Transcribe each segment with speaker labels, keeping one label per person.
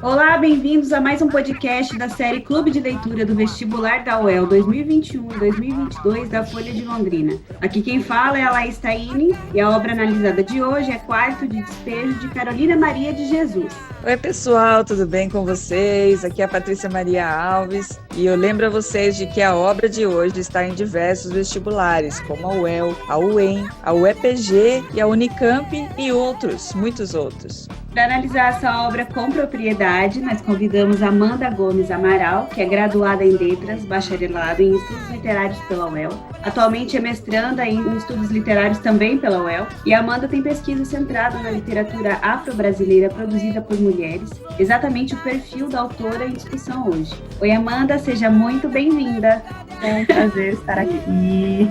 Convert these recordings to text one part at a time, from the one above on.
Speaker 1: Olá, bem-vindos a mais um podcast da série Clube de Leitura do Vestibular da UEL 2021 e 2022 da Folha de Londrina. Aqui quem fala é a Laís Taine e a obra analisada de hoje é Quarto de Despejo, de Carolina Maria de Jesus.
Speaker 2: Oi, pessoal, tudo bem com vocês? Aqui é a Patrícia Maria Alves e eu lembro a vocês de que a obra de hoje está em diversos vestibulares, como a UEL, a UEM, a UEPG e a Unicamp e outros, muitos outros.
Speaker 1: Para analisar essa obra com propriedade, nós convidamos Amanda Gomes Amaral, que é graduada em Letras, bacharelado em Estudos Literários pela UEL. Atualmente é mestranda em Estudos Literários também pela UEL. E a Amanda tem pesquisa centrada na literatura afro-brasileira produzida por mulheres, exatamente o perfil da autora em discussão hoje. Oi, Amanda, seja muito bem-vinda.
Speaker 3: É um prazer estar aqui.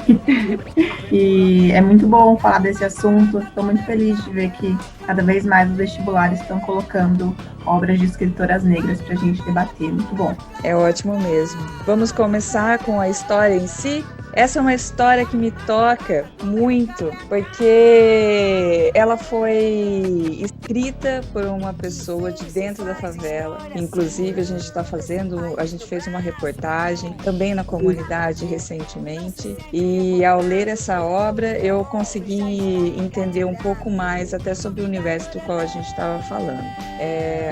Speaker 3: E é muito bom falar desse assunto. Estou muito feliz de ver que cada vez mais os vestibulares estão colocando obras de escritoras negras para a gente debater. Muito bom.
Speaker 2: É ótimo mesmo. Vamos começar com a história em si? Essa é uma história que me toca muito, porque ela foi escrita por uma pessoa de dentro da favela. Inclusive, a gente fez uma reportagem também na comunidade recentemente, e ao ler essa obra, eu consegui entender um pouco mais até sobre o universo do qual a gente estava falando.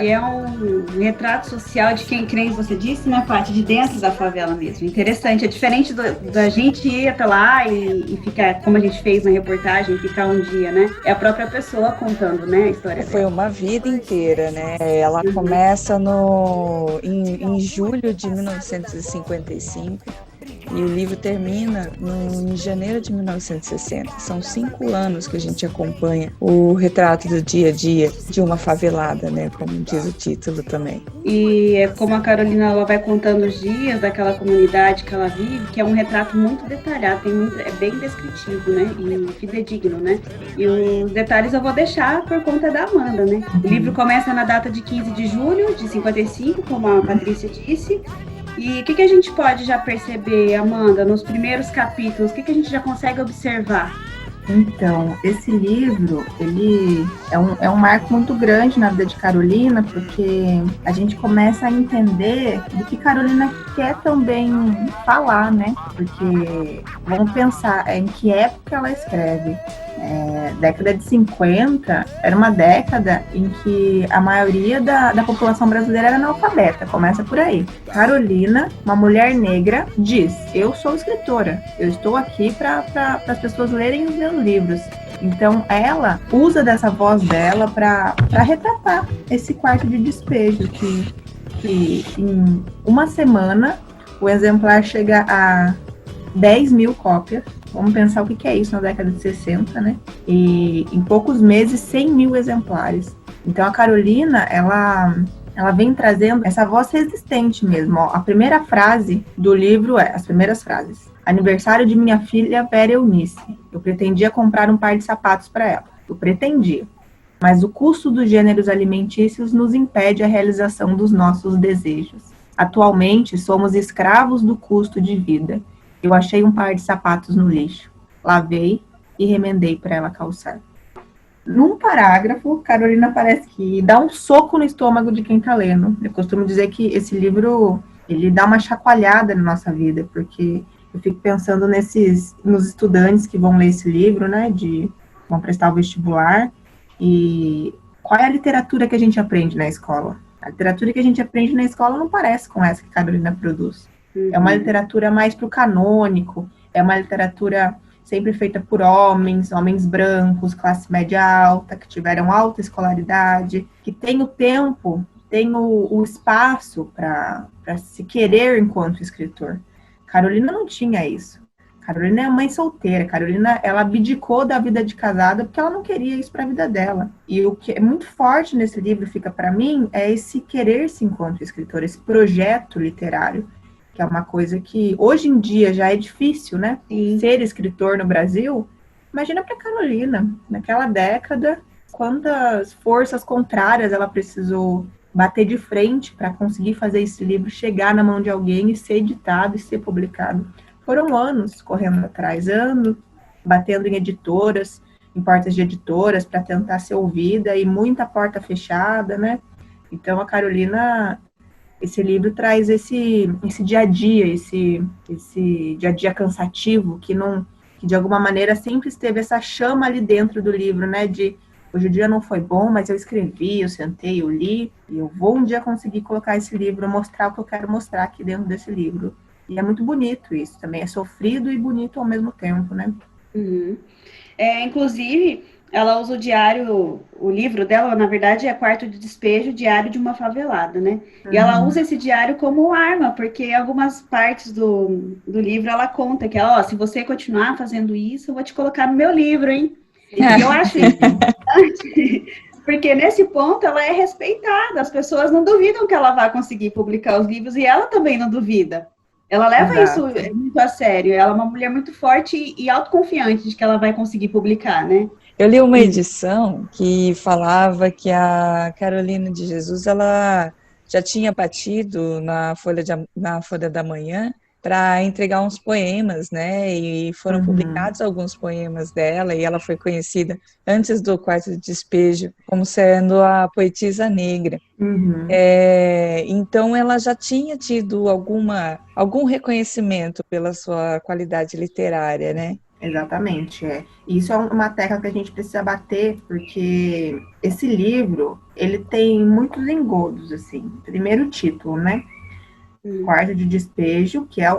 Speaker 1: E é um retrato social de quem crê, você disse, né, Paty, de dentro da favela mesmo. Interessante, é diferente da gente ir até lá e ficar, como a gente fez na reportagem, ficar um dia, né? É a própria pessoa contando, né, a história
Speaker 2: Foi
Speaker 1: dela.
Speaker 2: uma vida inteira, né? Ela começa em julho de 1955 e o livro termina em janeiro de 1960. São 5 anos que a gente acompanha o retrato do dia a dia de uma favelada, né? Como diz o título também.
Speaker 1: E é como a Carolina ela vai contando os dias daquela comunidade que ela vive, que é um retrato muito detalhado, é bem descritivo, né? E fidedigno, né? E os detalhes eu vou deixar por conta da Amanda, né? O livro começa na data de 15 de julho de 55, como a Patrícia disse. E o que a gente pode já perceber, Amanda, nos primeiros capítulos? O que a gente já consegue observar?
Speaker 3: Então, esse livro, ele é um marco muito grande na vida de Carolina, porque a gente começa a entender do que Carolina quer também falar, né? Porque vamos pensar em que época ela escreve. Década de 50 era uma década em que a maioria da população brasileira era analfabeta, começa por aí. Carolina, uma mulher negra, diz: eu sou escritora, eu estou aqui para as pessoas lerem os meus livros. Então ela usa dessa voz dela para retratar esse quarto de despejo que em uma semana o exemplar chega a 10 mil cópias. Vamos pensar o que é isso na década de 60, né? E em poucos meses, 100 mil exemplares. Então a Carolina, ela vem trazendo essa voz resistente mesmo. Ó. A primeira frase do livro as primeiras frases. Aniversário de minha filha Vera Eunice. Eu pretendia comprar um par de sapatos para ela. Eu pretendia. Mas o custo dos gêneros alimentícios nos impede a realização dos nossos desejos. Atualmente, somos escravos do custo de vida. Eu achei um par de sapatos no lixo, lavei e remendei para ela calçar. Num parágrafo, Carolina parece que dá um soco no estômago de quem está lendo. Eu costumo dizer que esse livro, ele dá uma chacoalhada na nossa vida, porque eu fico pensando nos estudantes que vão ler esse livro, né, vão prestar o vestibular, e qual é a literatura que a gente aprende na escola? A literatura que a gente aprende na escola não parece com essa que Carolina produz. É uma literatura mais para o canônico, é uma literatura sempre feita por homens brancos, classe média alta, que tiveram alta escolaridade, que tem o tempo, tem o espaço para se querer enquanto escritor. Carolina não tinha isso. Carolina é mãe solteira. Carolina, ela abdicou da vida de casada porque ela não queria isso para a vida dela. E o que é muito forte nesse livro, fica para mim, é esse querer-se enquanto escritor, esse projeto literário, que é uma coisa que hoje em dia já é difícil, né?
Speaker 1: Sim.
Speaker 3: Ser escritor no Brasil. Imagina para Carolina, naquela década, quantas forças contrárias ela precisou bater de frente para conseguir fazer esse livro chegar na mão de alguém e ser editado e ser publicado. Foram anos correndo atrás, anos batendo em editoras, em portas de editoras para tentar ser ouvida, e muita porta fechada, né? Então a Carolina, esse livro traz esse dia a dia, esse dia a dia cansativo que de alguma maneira sempre esteve essa chama ali dentro do livro, né? De hoje o dia não foi bom, mas eu escrevi, eu sentei, eu li, e eu vou um dia conseguir colocar esse livro, mostrar o que eu quero mostrar aqui dentro desse livro. E é muito bonito isso também, é sofrido e bonito ao mesmo tempo, né?
Speaker 1: Uhum. Inclusive, ela usa o diário, o livro dela, na verdade, é Quarto de Despejo, Diário de uma Favelada, né? E ela usa esse diário como arma, porque em algumas partes do livro ela conta que, ó, se você continuar fazendo isso, eu vou te colocar no meu livro, hein? E eu acho interessante, porque nesse ponto ela é respeitada, as pessoas não duvidam que ela vai conseguir publicar os livros, e ela também não duvida. Ela leva isso
Speaker 3: Exato.
Speaker 1: muito a sério. Ela é uma mulher muito forte e autoconfiante de que ela vai conseguir publicar, né?
Speaker 2: Eu li uma edição que falava que a Carolina de Jesus ela já tinha batido na Folha da Manhã para entregar uns poemas, né? E foram publicados alguns poemas dela, e ela foi conhecida antes do Quarto de Despejo como sendo a poetisa negra. Então ela já tinha tido algum reconhecimento pela sua qualidade literária, né?
Speaker 3: Exatamente, é. E isso é uma tecla que a gente precisa bater, porque esse livro, ele tem muitos engodos, assim. Primeiro título, né? Quarto de Despejo, que é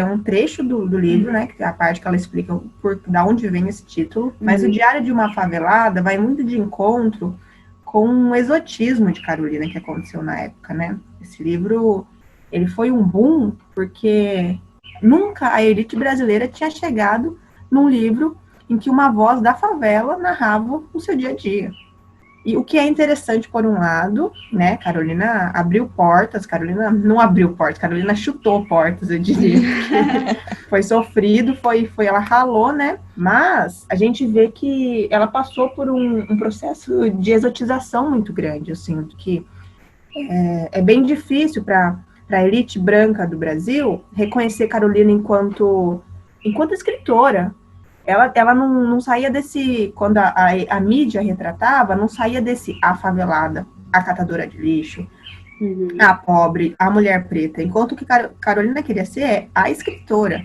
Speaker 3: um trecho do livro, né? Que é a parte que ela explica da onde vem esse título. Mas o Diário de uma Favelada vai muito de encontro com um exotismo de Carolina que aconteceu na época, né? Esse livro, ele foi um boom, porque nunca a elite brasileira tinha chegado num livro em que uma voz da favela narrava o seu dia a dia. E o que é interessante, por um lado, né, Carolina abriu portas, Carolina não abriu portas, Carolina chutou portas, eu diria. Foi sofrido, ela ralou, né? Mas a gente vê que ela passou por um processo de exotização muito grande, assim, que é bem difícil para a elite branca do Brasil reconhecer Carolina enquanto escritora. Ela não saía desse, quando a mídia retratava, não saía desse a favelada, a catadora de lixo, a pobre, a mulher preta, enquanto que Carolina queria ser a escritora.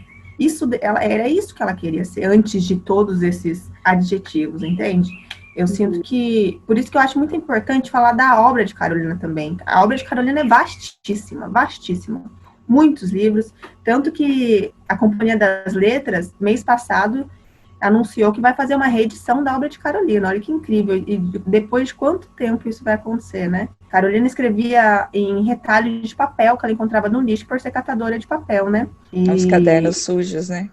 Speaker 3: Era isso que ela queria ser, antes de todos esses adjetivos, entende? Eu sinto que, por isso que eu acho muito importante falar da obra de Carolina também. A obra de Carolina é vastíssima, vastíssima. Muitos livros, tanto que a Companhia das Letras, mês passado, anunciou que vai fazer uma reedição da obra de Carolina. Olha que incrível. E depois de quanto tempo isso vai acontecer, né? Carolina escrevia em retalhos de papel que ela encontrava no lixo por ser catadora de papel, né?
Speaker 2: Os cadernos sujos, né?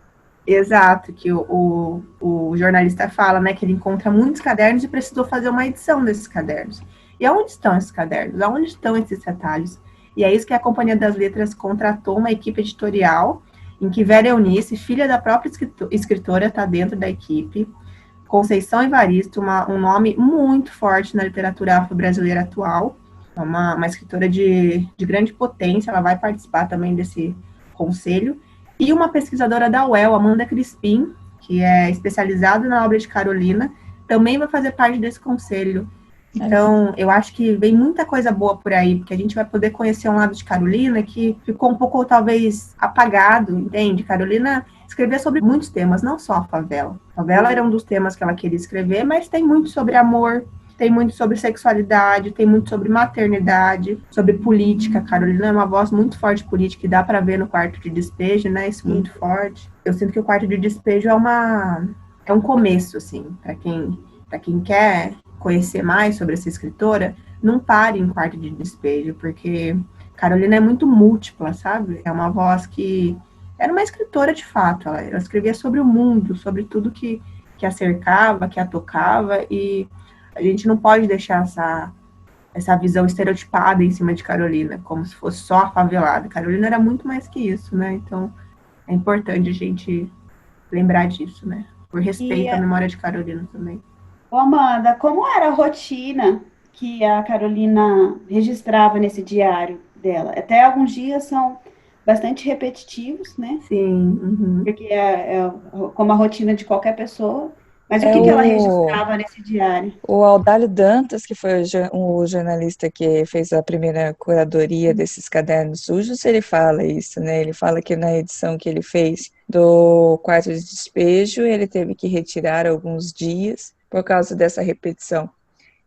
Speaker 3: Exato, que o jornalista fala, né, que ele encontra muitos cadernos e precisou fazer uma edição desses cadernos. E aonde estão esses cadernos? Aonde estão esses retalhos? E é isso que a Companhia das Letras contratou uma equipe editorial em que Vera Eunice, filha da própria escritora, está dentro da equipe. Conceição Evaristo, um nome muito forte na literatura afro-brasileira atual, uma escritora de grande potência, ela vai participar também desse conselho. E uma pesquisadora da UEL, Amanda Crispim, que é especializada na obra de Carolina, também vai fazer parte desse conselho. Então, eu acho que vem muita coisa boa por aí, porque a gente vai poder conhecer um lado de Carolina que ficou um pouco, talvez, apagado, entende? Carolina escrevia sobre muitos temas, não só a favela. A favela era um dos temas que ela queria escrever, mas tem muito sobre amor, tem muito sobre sexualidade, tem muito sobre maternidade, sobre política. A Carolina é uma voz muito forte política, e dá para ver no Quarto de Despejo, né? Isso muito forte. Eu sinto que o Quarto de Despejo é um começo, assim, para quem quer conhecer mais sobre essa escritora, não pare em Quarto de Despejo, porque Carolina é muito múltipla, sabe? É uma voz que era uma escritora de fato, ela escrevia sobre o mundo, sobre tudo que a cercava, que a tocava, e a gente não pode deixar essa visão estereotipada em cima de Carolina, como se fosse só a favelada. Carolina era muito mais que isso, né? Então, é importante a gente lembrar disso, né? Por respeito à memória de Carolina também.
Speaker 1: Ô, Amanda, como era a rotina que a Carolina registrava nesse diário dela? Até alguns dias são bastante repetitivos, né?
Speaker 3: Sim.
Speaker 1: Porque é como a rotina de qualquer pessoa. Mas o
Speaker 2: É
Speaker 1: que que ela
Speaker 2: o,
Speaker 1: registrava nesse diário?
Speaker 2: o Audálio Dantas, que foi o jornalista que fez a primeira curadoria desses cadernos sujos, ele fala isso, né? Ele fala que na edição que ele fez do Quarto de Despejo, ele teve que retirar alguns dias por causa dessa repetição.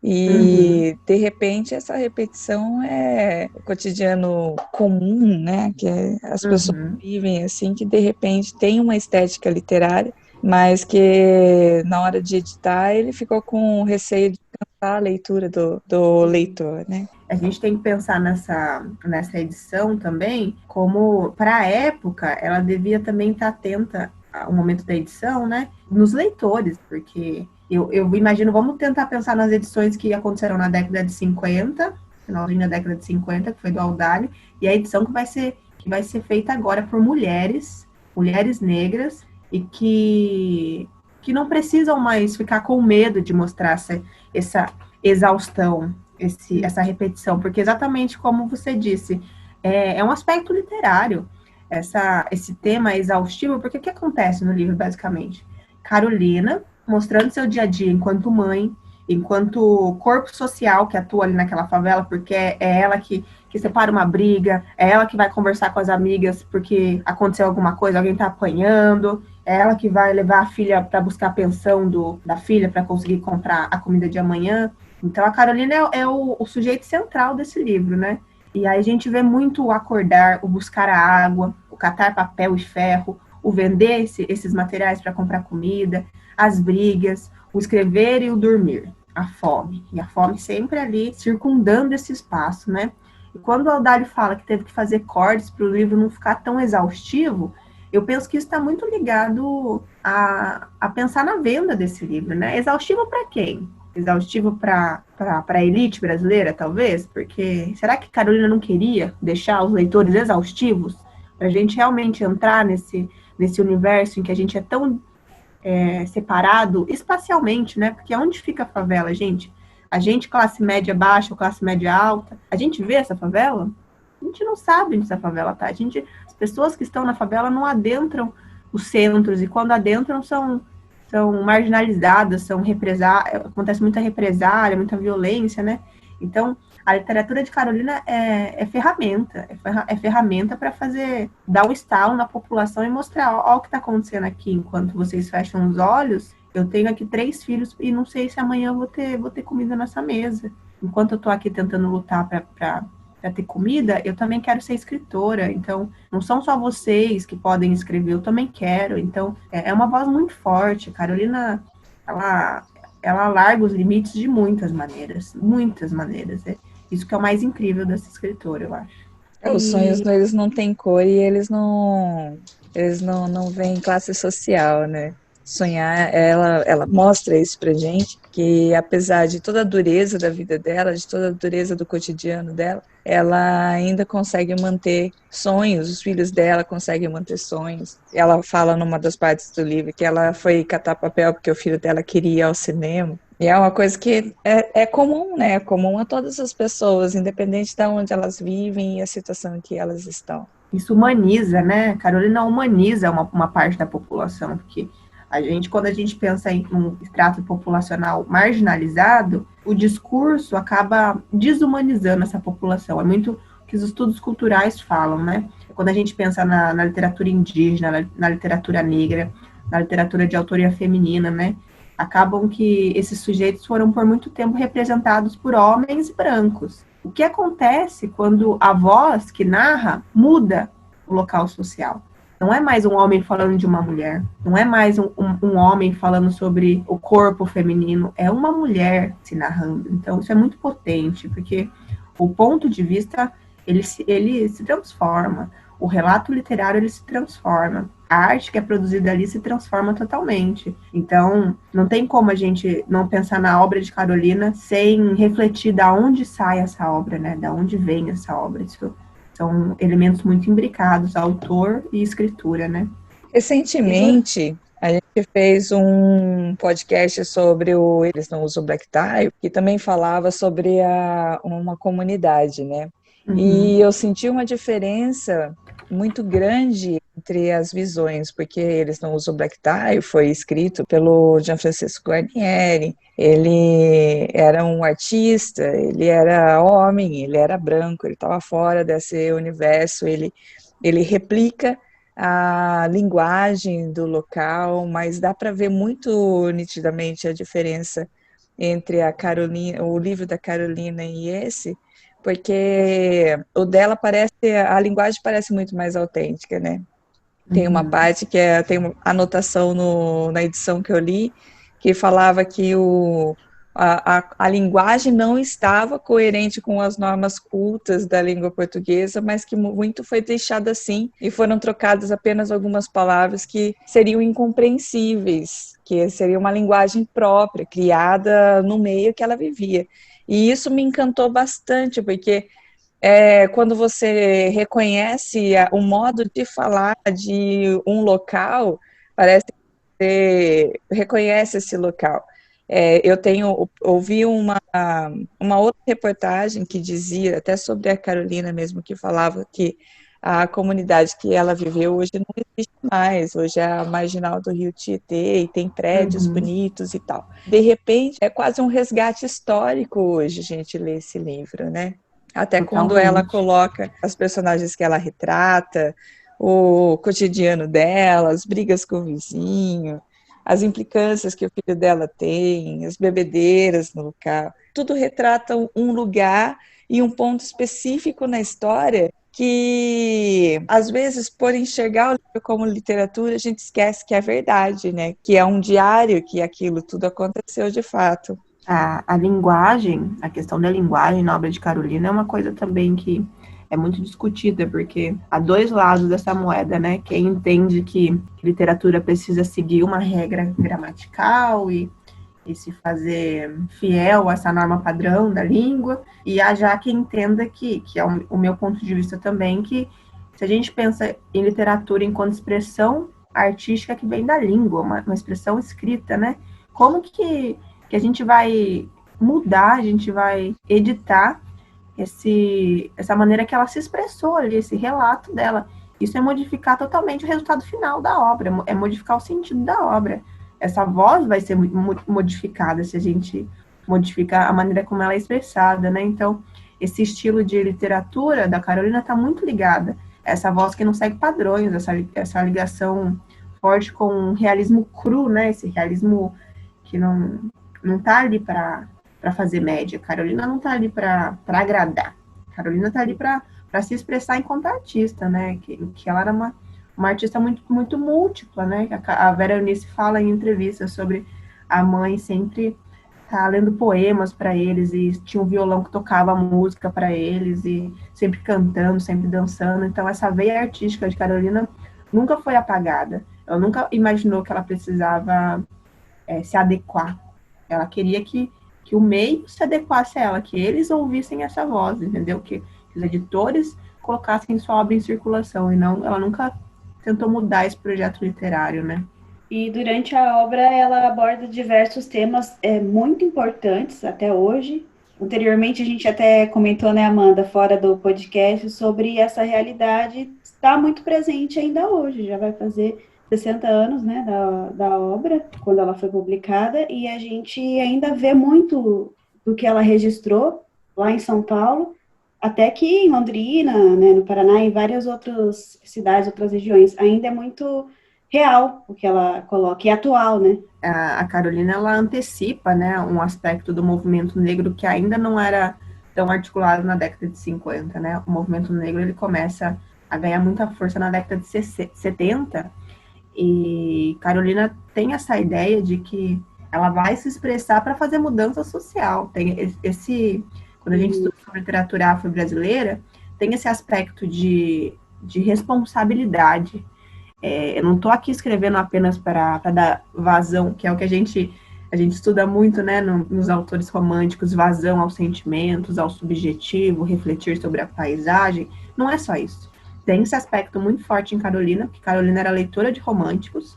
Speaker 1: Uhum,
Speaker 2: E, de repente, essa repetição é o cotidiano comum, né? Que as pessoas
Speaker 1: uhum.
Speaker 2: vivem assim, que de repente tem uma estética literária, mas que na hora de editar ele ficou com receio de cansar a leitura do leitor, né?
Speaker 3: A gente tem que pensar nessa edição também, como para a época ela devia também estar atenta ao momento da edição, né? Nos leitores, porque eu imagino, vamos tentar pensar nas edições que aconteceram na década de 50, finalzinho da década de 50, que foi do Audálio, e a edição que vai ser feita agora por mulheres negras, e que não precisam mais ficar com medo de mostrar essa exaustão, essa repetição, porque exatamente como você disse, é um aspecto literário, esse tema é exaustivo, porque o que acontece no livro, basicamente? Carolina, mostrando seu dia a dia enquanto mãe, enquanto corpo social que atua ali naquela favela, porque é ela que separa uma briga, é ela que vai conversar com as amigas porque aconteceu alguma coisa, alguém tá apanhando, é ela que vai levar a filha para buscar a pensão da filha para conseguir comprar a comida de amanhã. Então a Carolina é o sujeito central desse livro, né? E aí a gente vê muito o acordar, o buscar a água, o catar papel e ferro, o vender esses materiais para comprar comida, as brigas, o escrever e o dormir, a fome. E a fome sempre ali circundando esse espaço, né? E quando o Audálio fala que teve que fazer cortes para o livro não ficar tão exaustivo, eu penso que isso está muito ligado a pensar na venda desse livro, né? Exaustivo para quem? Exaustivo para a elite brasileira, talvez? Porque será que Carolina não queria deixar os leitores exaustivos para a gente realmente entrar nesse universo em que a gente é tão separado espacialmente, né? Porque onde fica a favela, gente? A gente, classe média baixa ou classe média alta, a gente vê essa favela? A gente não sabe onde essa favela tá. As pessoas que estão na favela não adentram os centros, e quando adentram são marginalizadas, acontece muita represália, muita violência, né? Então, a literatura de Carolina é ferramenta para dar um estalo na população e mostrar, ó o que está acontecendo aqui, enquanto vocês fecham os olhos, eu tenho aqui 3 filhos e não sei se amanhã eu vou ter comida nessa mesa. Enquanto eu estou aqui tentando lutar para ter comida, eu também quero ser escritora. Então, não são só vocês que podem escrever, eu também quero. Então, é uma voz muito forte. Carolina, ela larga os limites de muitas maneiras, muitas maneiras. Isso que é o mais incrível dessa escritora, eu acho.
Speaker 2: Os sonhos eles não têm cor e eles não veem classe social, né? Sonhar, ela mostra isso pra gente, que apesar de toda a dureza da vida dela, de toda a dureza do cotidiano dela, ela ainda consegue manter sonhos, os filhos dela conseguem manter sonhos. Ela fala numa das partes do livro que ela foi catar papel porque o filho dela queria ir ao cinema. E é uma coisa que é comum, né? É comum a todas as pessoas, independente de onde elas vivem e a situação em que elas estão.
Speaker 3: Isso humaniza, né? Carolina humaniza uma parte da população, porque quando a gente pensa em um extrato populacional marginalizado, o discurso acaba desumanizando essa população. É muito o que os estudos culturais falam, né? Quando a gente pensa na literatura indígena, na literatura negra, na literatura de autoria feminina, né? Acabam que esses sujeitos foram por muito tempo representados por homens brancos. O que acontece quando a voz que narra muda o local social? Não é mais um homem falando de uma mulher, não é mais um homem falando sobre o corpo feminino, é uma mulher se narrando. Então, isso é muito potente, porque o ponto de vista, ele se transforma, o relato literário, ele se transforma, a arte que é produzida ali se transforma totalmente. Então, não tem como a gente não pensar na obra de Carolina sem refletir da onde sai essa obra, né? Da onde vem essa obra. Isso são elementos muito imbricados, autor e escritura, né?
Speaker 2: Recentemente, a gente fez um podcast sobre Eles Não Usam Black Tie, que também falava sobre uma comunidade, né?
Speaker 3: Uhum.
Speaker 2: E eu senti uma diferença muito grande entre as visões, porque eles não usam black tie, foi escrito pelo Gianfrancesco Guarnieri, ele era um artista, ele era homem, ele era branco, ele estava fora desse universo, ele replica a linguagem do local, mas dá para ver muito nitidamente a diferença entre a Carolina, o livro da Carolina e esse, porque o dela parece, a linguagem parece muito mais autêntica, né? Tem uma parte que tem uma anotação na edição que eu li, que falava que a linguagem não estava coerente com as normas cultas da língua portuguesa, mas que muito foi deixado assim, e foram trocadas apenas algumas palavras que seriam incompreensíveis, que seria uma linguagem própria, criada no meio que ela vivia. E isso me encantou bastante, porque quando você reconhece o modo de falar de um local, parece que você reconhece esse local. Eu ouvi uma outra reportagem que dizia, até sobre a Carolina mesmo, que falava que a comunidade que ela viveu hoje não existe mais, hoje é a marginal do Rio Tietê e tem prédios bonitos e tal. De repente, é quase um resgate histórico hoje a gente ler esse livro, né? Até quando ela coloca as personagens que ela retrata, o cotidiano dela, as brigas com o vizinho, as implicâncias que o filho dela tem, as bebedeiras no local. Tudo retrata um lugar e um ponto específico na história que, às vezes, por enxergar o livro como literatura, a gente esquece que é verdade, né? Que é um diário, que aquilo tudo aconteceu de fato.
Speaker 3: A linguagem, a questão da linguagem na obra de Carolina é uma coisa também que é muito discutida, porque há dois lados dessa moeda, né? Quem entende que literatura precisa seguir uma regra gramatical e se fazer fiel a essa norma padrão da língua, e há já quem entenda que é o meu ponto de vista também, que se a gente pensa em literatura enquanto expressão artística que vem da língua, uma expressão escrita, né? Como que a gente vai mudar, a gente vai editar essa maneira que ela se expressou ali, esse relato dela. Isso é modificar totalmente o resultado final da obra, é modificar o sentido da obra. Essa voz vai ser modificada se a gente modificar a maneira como ela é expressada, né? Então, esse estilo de literatura da Carolina está muito ligada a essa voz que não segue padrões, essa ligação forte com um realismo cru, né? Esse realismo que não tá ali para fazer média. Carolina não tá ali para agradar. Carolina tá ali para se expressar enquanto artista, né? Que ela era uma artista muito, muito múltipla, né? A Vera Eunice fala em entrevistas sobre a mãe sempre tá lendo poemas para eles, e tinha um violão que tocava música para eles, e sempre cantando, sempre dançando. Então, essa veia artística de Carolina nunca foi apagada. Ela nunca imaginou que ela precisava se adequar. Ela queria que o meio se adequasse a ela, que eles ouvissem essa voz, entendeu? Que os editores colocassem sua obra em circulação, e não, ela nunca tentou mudar esse projeto literário, né?
Speaker 1: E durante a obra ela aborda diversos temas muito importantes até hoje. Anteriormente a gente até comentou, né, Amanda, fora do podcast, sobre essa realidade está muito presente ainda hoje, já vai fazer 60 anos, né, da obra, quando ela foi publicada, e a gente ainda vê muito do que ela registrou lá em São Paulo, até que em Londrina, né, no Paraná, e em várias outras cidades, outras regiões, ainda é muito real o que ela coloca, e atual, né?
Speaker 3: A Carolina, ela antecipa, né, um aspecto do movimento negro que ainda não era tão articulado na década de 50, né? O movimento negro, ele começa a ganhar muita força na década de 70, e Carolina tem essa ideia de que ela vai se expressar para fazer mudança social. Tem quando a gente estuda sobre literatura afro-brasileira, tem esse aspecto de responsabilidade. Eu não estou aqui escrevendo apenas para dar vazão, que é o que a gente estuda muito, né, nos autores românticos, vazão aos sentimentos, ao subjetivo, refletir sobre a paisagem. Não é só isso. Tem esse aspecto muito forte em Carolina, porque Carolina era leitora de românticos,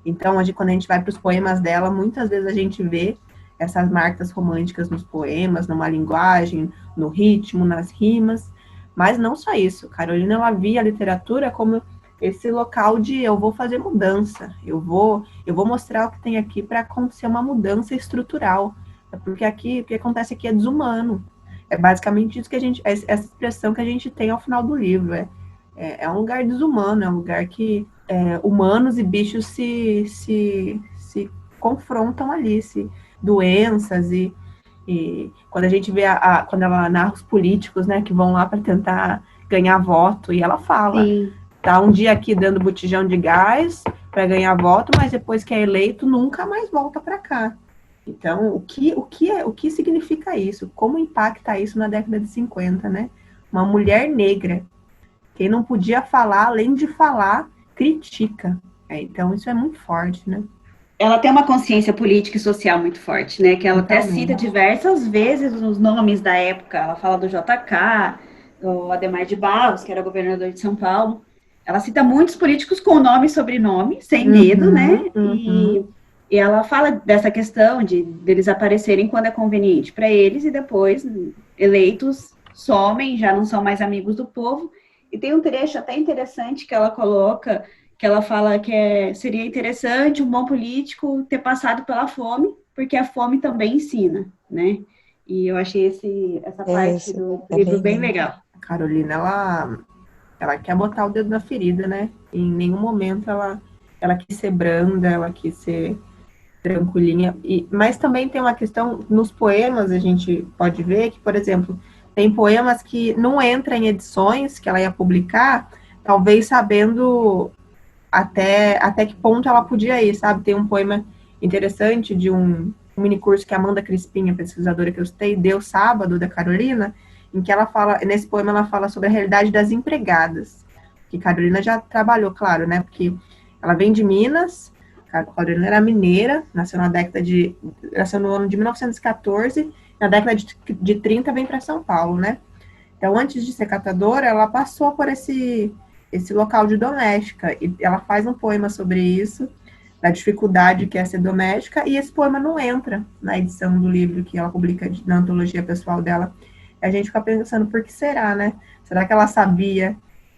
Speaker 3: então quando a gente vai para os poemas dela, muitas vezes a gente vê essas marcas românticas nos poemas, numa linguagem, no ritmo, nas rimas, Mas não só isso, Carolina, ela via a literatura como esse local de eu vou fazer mudança, eu vou mostrar o que tem aqui para acontecer uma mudança estrutural, porque aqui, o que acontece aqui é desumano. É basicamente isso que essa expressão que a gente tem ao final do livro, é um lugar desumano, é um lugar que humanos e bichos se confrontam ali, doenças e quando a gente vê quando ela narra os políticos, né, que vão lá para tentar ganhar voto, e ela fala,
Speaker 1: Sim.
Speaker 3: tá um dia aqui dando botijão de gás para ganhar voto, mas depois que é eleito nunca mais volta para cá. Então, o que significa isso? Como impacta isso na década de 50, né? Uma mulher negra, quem não podia falar, além de falar, critica. Então, isso é muito forte, né?
Speaker 1: Ela tem uma consciência política e social muito forte, né? Que ela até cita
Speaker 3: Totalmente.
Speaker 1: diversas vezes os nomes da época. Ela fala do JK, do Adhemar de Barros, que era governador de São Paulo. Ela cita muitos políticos com nome e sobrenome, sem medo, né? E ela fala dessa questão de deles aparecerem quando é conveniente para eles e depois, eleitos, somem, já não são mais amigos do povo. E tem um trecho até interessante que ela coloca, que ela fala que seria interessante um bom político ter passado pela fome, porque a fome também ensina, né? E eu achei essa parte
Speaker 2: Isso,
Speaker 1: do
Speaker 2: é
Speaker 1: livro
Speaker 2: bem
Speaker 1: bem
Speaker 2: lindo.
Speaker 1: legal.
Speaker 3: A Carolina, ela quer botar o dedo na ferida, né? Em nenhum momento ela quis ser branda, ela quis ser tranquilinha. Mas também tem uma questão, nos poemas a gente pode ver que, por exemplo, tem poemas que não entram em edições que ela ia publicar, talvez sabendo até que ponto ela podia ir, sabe? Tem um poema interessante de um mini curso que a Amanda Crispim, a pesquisadora que eu citei, deu sábado, da Carolina, em que ela fala, nesse poema ela fala sobre a realidade das empregadas, que Carolina já trabalhou, claro, né? Porque ela vem de Minas, a Carolina era mineira, nasceu no ano de 1914, na década de 30 vem para São Paulo, né? Então, antes de ser catadora, ela passou por esse local de doméstica, e ela faz um poema sobre isso, da dificuldade que é ser doméstica, e esse poema não entra na edição do livro que ela publica na antologia pessoal dela. E a gente fica pensando, por que será, né? Será que ela sabia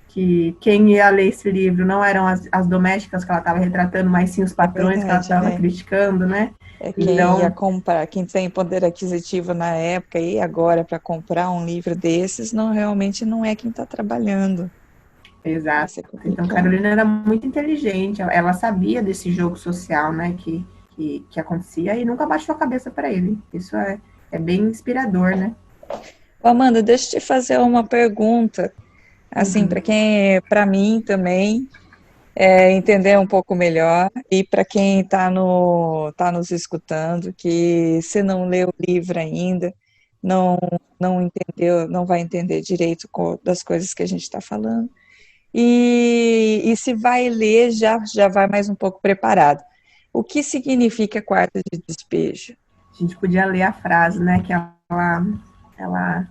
Speaker 3: que quem ia ler esse livro não eram as domésticas que ela estava retratando, mas sim os patrões que ela
Speaker 2: Verdade,
Speaker 3: estava
Speaker 2: né?
Speaker 3: criticando, né?
Speaker 2: É quem ia
Speaker 3: Então,
Speaker 2: comprar, quem tem poder aquisitivo na época e agora para comprar um livro desses, não realmente não é quem está trabalhando. Vai
Speaker 3: exato.
Speaker 2: ser
Speaker 3: Então,
Speaker 2: complicado.
Speaker 3: Carolina era muito inteligente, ela sabia desse jogo social, né, que acontecia e nunca baixou a cabeça para ele. Isso é bem inspirador, né?
Speaker 2: Ô, Amanda, deixa eu te fazer uma pergunta, assim,
Speaker 3: Uhum.
Speaker 2: para mim também, entender um pouco melhor, e para quem está tá nos escutando, que se não leu o livro ainda, não, não entendeu, não vai entender direito das coisas que a gente está falando. E se vai ler, já vai mais um pouco preparado. O que significa quarto de despejo?
Speaker 3: A gente podia ler a frase, né, que ela, ela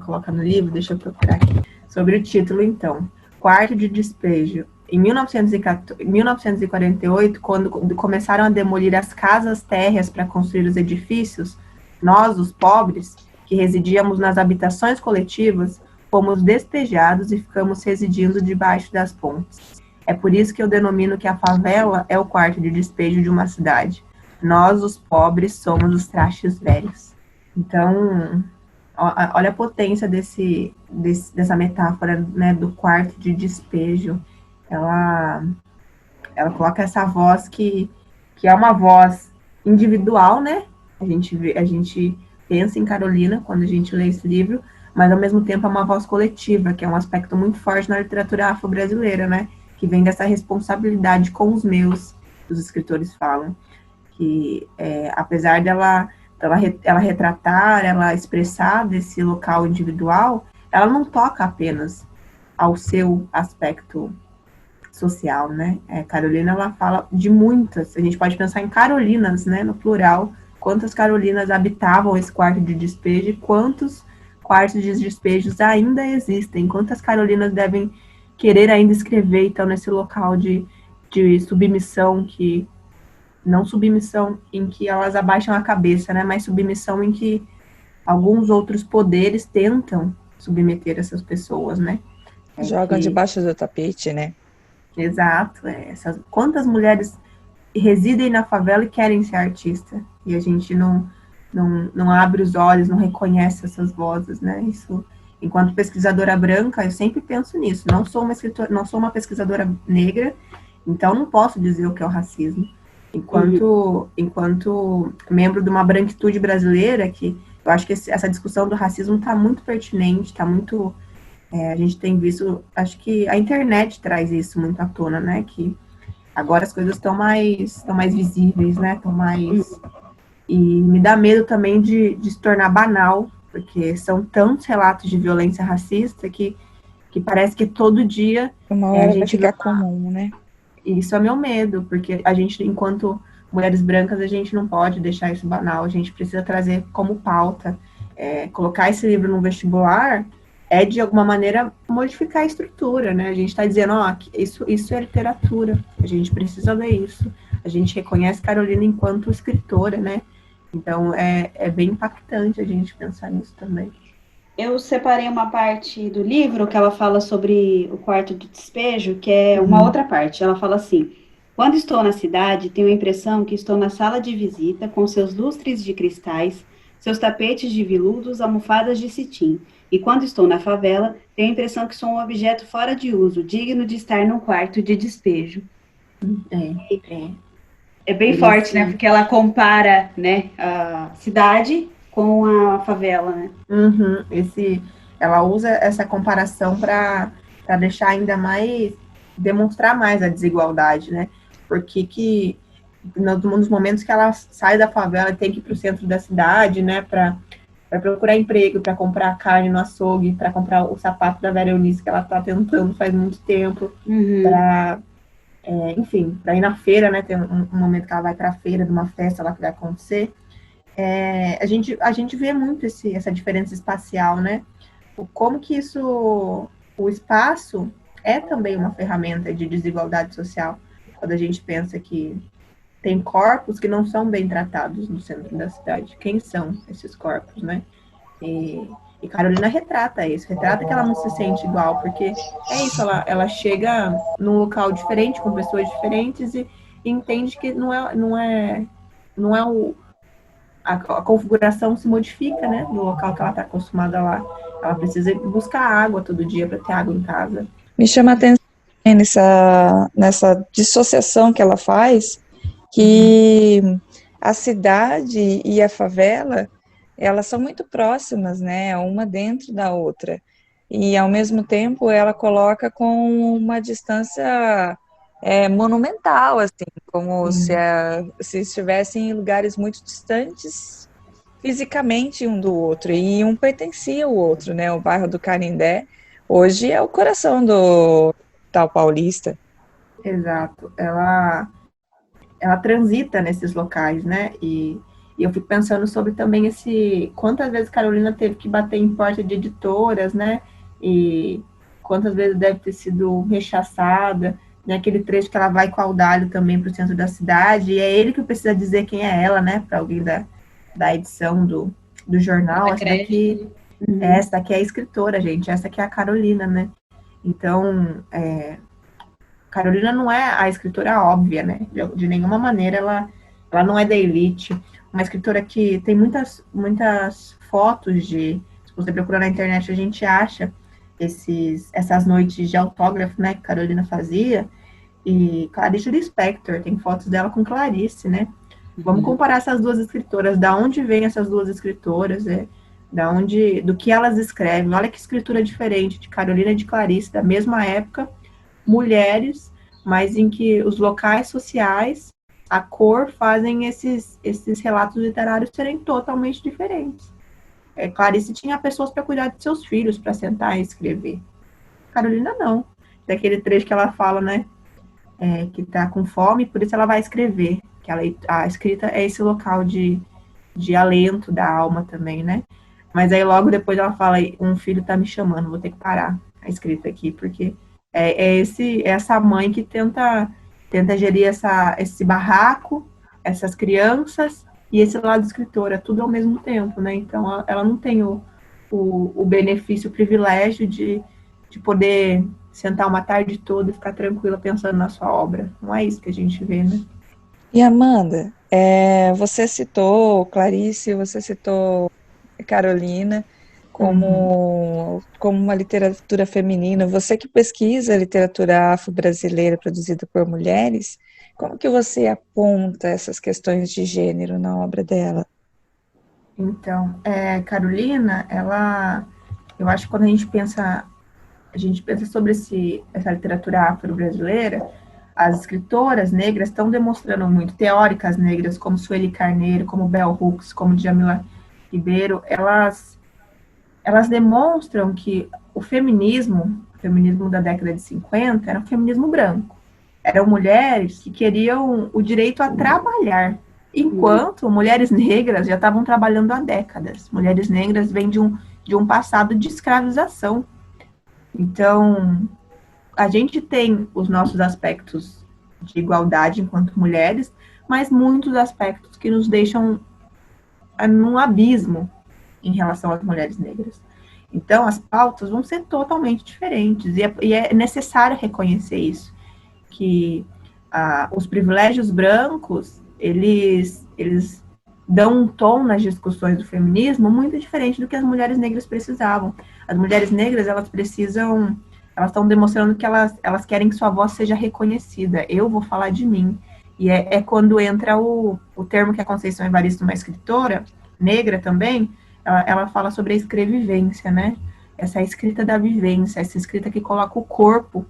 Speaker 3: coloca no livro, deixa eu procurar aqui, sobre o título, então. Quarto de despejo. Em 1948, quando começaram a demolir as casas térreas para construir os edifícios, nós, os pobres, que residíamos nas habitações coletivas, fomos despejados e ficamos residindo debaixo das pontes. É por isso que eu denomino que a favela é o quarto de despejo de uma cidade. Nós, os pobres, somos os trastes velhos. Então, olha a potência dessa metáfora, né, do quarto de despejo. Ela, ela coloca essa voz que é uma voz individual, né? A gente pensa em Carolina quando a gente lê esse livro, mas ao mesmo tempo é uma voz coletiva, que é um aspecto muito forte na literatura afro-brasileira, né? Que vem dessa responsabilidade com os meus, os escritores falam. Que apesar ela retratar, ela expressar desse local individual, ela não toca apenas ao seu aspecto social, né? Carolina, ela fala de muitas, a gente pode pensar em Carolinas, né, no plural, quantas Carolinas habitavam esse quarto de despejo e quantos quartos de despejos ainda existem, quantas Carolinas devem querer ainda escrever, então, nesse local de submissão não submissão em que elas abaixam a cabeça, né? Mas submissão em que alguns outros poderes tentam submeter essas pessoas, né?
Speaker 2: Jogam debaixo do tapete, né?
Speaker 3: Exato. Quantas mulheres residem na favela e querem ser artista? E a gente não abre os olhos, não reconhece essas vozes, né? Isso, enquanto pesquisadora branca, eu sempre penso nisso. Não sou uma escritora, não sou uma pesquisadora negra, então não posso dizer o que é o racismo. Enquanto membro de uma branquitude brasileira, que eu acho que essa discussão do racismo está muito pertinente, está muito... a gente tem visto, acho que a internet traz isso muito à tona, né? Que agora as coisas estão mais visíveis, né? Estão mais... E me dá medo também de se tornar banal, porque são tantos relatos de violência racista que parece que todo dia
Speaker 2: Uma hora
Speaker 3: a gente
Speaker 2: vai ficar comum, né?
Speaker 3: Isso é meu medo, porque a gente, enquanto mulheres brancas, a gente não pode deixar isso banal, a gente precisa trazer como pauta. Colocar esse livro no vestibular de alguma maneira, modificar a estrutura, né? A gente está dizendo, isso é literatura, a gente precisa ler isso. A gente reconhece Carolina enquanto escritora, né? Então, é bem impactante a gente pensar nisso também.
Speaker 1: Eu separei uma parte do livro que ela fala sobre o quarto de despejo, que é uma outra parte. Ela fala assim: quando estou na cidade, tenho a impressão que estou na sala de visita, com seus lustres de cristais, seus tapetes de veludos, almofadas de cetim. E quando estou na favela, tenho a impressão que sou um objeto fora de uso, digno de estar num quarto de despejo. É bem forte, né? Porque ela compara, né, a cidade com a favela, né?
Speaker 3: Ela usa essa comparação para deixar ainda mais, demonstrar mais a desigualdade, né? Porque que nos momentos que ela sai da favela e tem que ir para o centro da cidade, né, para procurar emprego, para comprar carne no açougue, para comprar o sapato da Vera Eunice que ela está tentando faz muito tempo, para enfim, para ir na feira, né? Tem um momento que ela vai para a feira de uma festa lá que vai acontecer. A gente vê muito essa diferença espacial, né? Como que o espaço é também uma ferramenta de desigualdade social, quando a gente pensa que tem corpos que não são bem tratados no centro da cidade. Quem são esses corpos, né? E Carolina retrata isso, retrata que ela não se sente igual, porque é isso, ela chega num local diferente, com pessoas diferentes, e entende que a configuração se modifica, né, do local que ela está acostumada lá. Ela precisa buscar água todo dia para ter água em casa.
Speaker 2: Me chama a atenção nessa dissociação que ela faz, que a cidade e a favela, elas são muito próximas, né, uma dentro da outra, e ao mesmo tempo ela coloca com uma distância monumental, assim, como se estivessem em lugares muito distantes fisicamente um do outro, e um pertencia ao outro, né, o bairro do Canindé hoje é o coração do tal paulista.
Speaker 3: Exato, ela transita nesses locais, né? E eu fico pensando sobre também quantas vezes Carolina teve que bater em porta de editoras, né? E quantas vezes deve ter sido rechaçada, né? Aquele trecho que ela vai com a Audálio também para o centro da cidade, e é ele que precisa dizer quem é ela, né? Para alguém da edição do jornal. Essa daqui é a escritora, gente. Essa aqui é a Carolina, né? Então, Carolina não é a escritora óbvia, né? De nenhuma maneira ela não é da elite. Uma escritora que tem muitas fotos se você procurar na internet, a gente acha essas noites de autógrafo, né, que Carolina fazia. E Clarice Lispector, tem fotos dela com Clarice, né? Vamos comparar essas duas escritoras, da onde vêm essas duas escritoras, do que elas escrevem. Olha que escritura diferente de Carolina e de Clarice, da mesma época, mulheres, mas em que os locais sociais, a cor, fazem esses relatos literários serem totalmente diferentes. Clarice tinha pessoas para cuidar de seus filhos, para sentar e escrever. Carolina não. Daquele trecho que ela fala, né, que está com fome, por isso ela vai escrever. Que a escrita é esse local de alento da alma também, né? Mas aí logo depois ela fala, um filho está me chamando, vou ter que parar a escrita aqui, porque essa mãe que tenta gerir esse barraco, essas crianças e esse lado escritora, tudo ao mesmo tempo, né? Então ela não tem o benefício, o privilégio de poder sentar uma tarde toda e ficar tranquila pensando na sua obra. Não é isso que a gente vê, né?
Speaker 2: E Amanda, você citou Clarice, você citou Carolina
Speaker 3: Uhum.
Speaker 2: como uma literatura feminina. Você que pesquisa literatura afro-brasileira produzida por mulheres, como que você aponta essas questões de gênero na obra dela?
Speaker 3: Então, Carolina, eu acho que quando a gente pensa sobre essa literatura afro-brasileira, as escritoras negras estão demonstrando muito, teóricas negras como Sueli Carneiro, como Bell Hooks, como Djamila Ribeiro, elas demonstram que o feminismo da década de 50 era um feminismo branco. Eram mulheres que queriam o direito a trabalhar, enquanto mulheres negras já estavam trabalhando há décadas. Mulheres negras vêm de um passado de escravização. Então, a gente tem os nossos aspectos de igualdade enquanto mulheres, mas muitos aspectos que nos deixam num abismo em relação às mulheres negras. Então, as pautas vão ser totalmente diferentes, e é necessário reconhecer isso, que os privilégios brancos, eles dão um tom nas discussões do feminismo muito diferente do que as mulheres negras precisavam. As mulheres negras, elas estão demonstrando que elas querem que sua voz seja reconhecida. Eu vou falar de mim. E é quando entra o termo que a Conceição Evaristo, uma escritora negra também, ela fala sobre a escrevivência, né? Essa escrita da vivência, essa escrita que coloca o corpo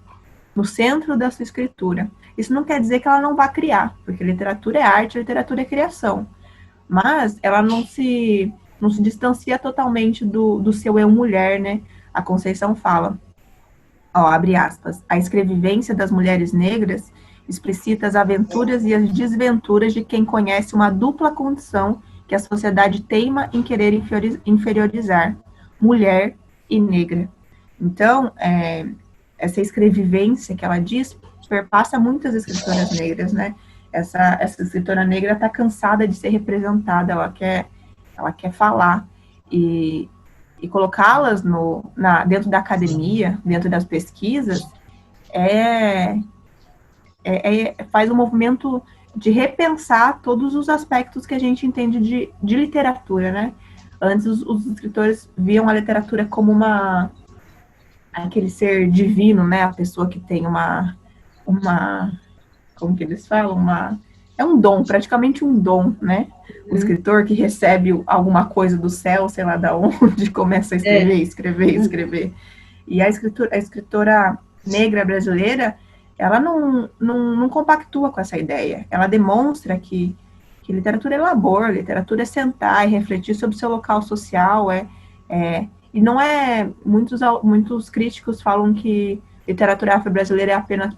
Speaker 3: no centro da sua escritura. Isso não quer dizer que ela não vá criar, porque literatura é arte, literatura é criação. Mas ela não se distancia totalmente do seu eu mulher, né? A Conceição fala, ó, abre aspas, a escrevivência das mulheres negras explicita as aventuras e as desventuras de quem conhece uma dupla condição que a sociedade teima em querer inferiorizar, mulher e negra. Então, essa escrevivência que ela diz perpassa muitas escritoras negras, né? Essa escritora negra está cansada de ser representada, ela quer falar e colocá-las dentro da academia, dentro das pesquisas, faz um movimento de repensar todos os aspectos que a gente entende de literatura, né? Antes os escritores viam a literatura como aquele ser divino, né? A pessoa que tem como que eles falam? É um dom, praticamente um dom, né? O escritor que recebe alguma coisa do céu, sei lá da onde, começa a escrever. E a escritora negra brasileira, ela não compactua com essa ideia. Ela demonstra que literatura é labor, literatura é sentar e refletir sobre o seu local social, e não é... Muitos críticos falam que literatura afro-brasileira é apenas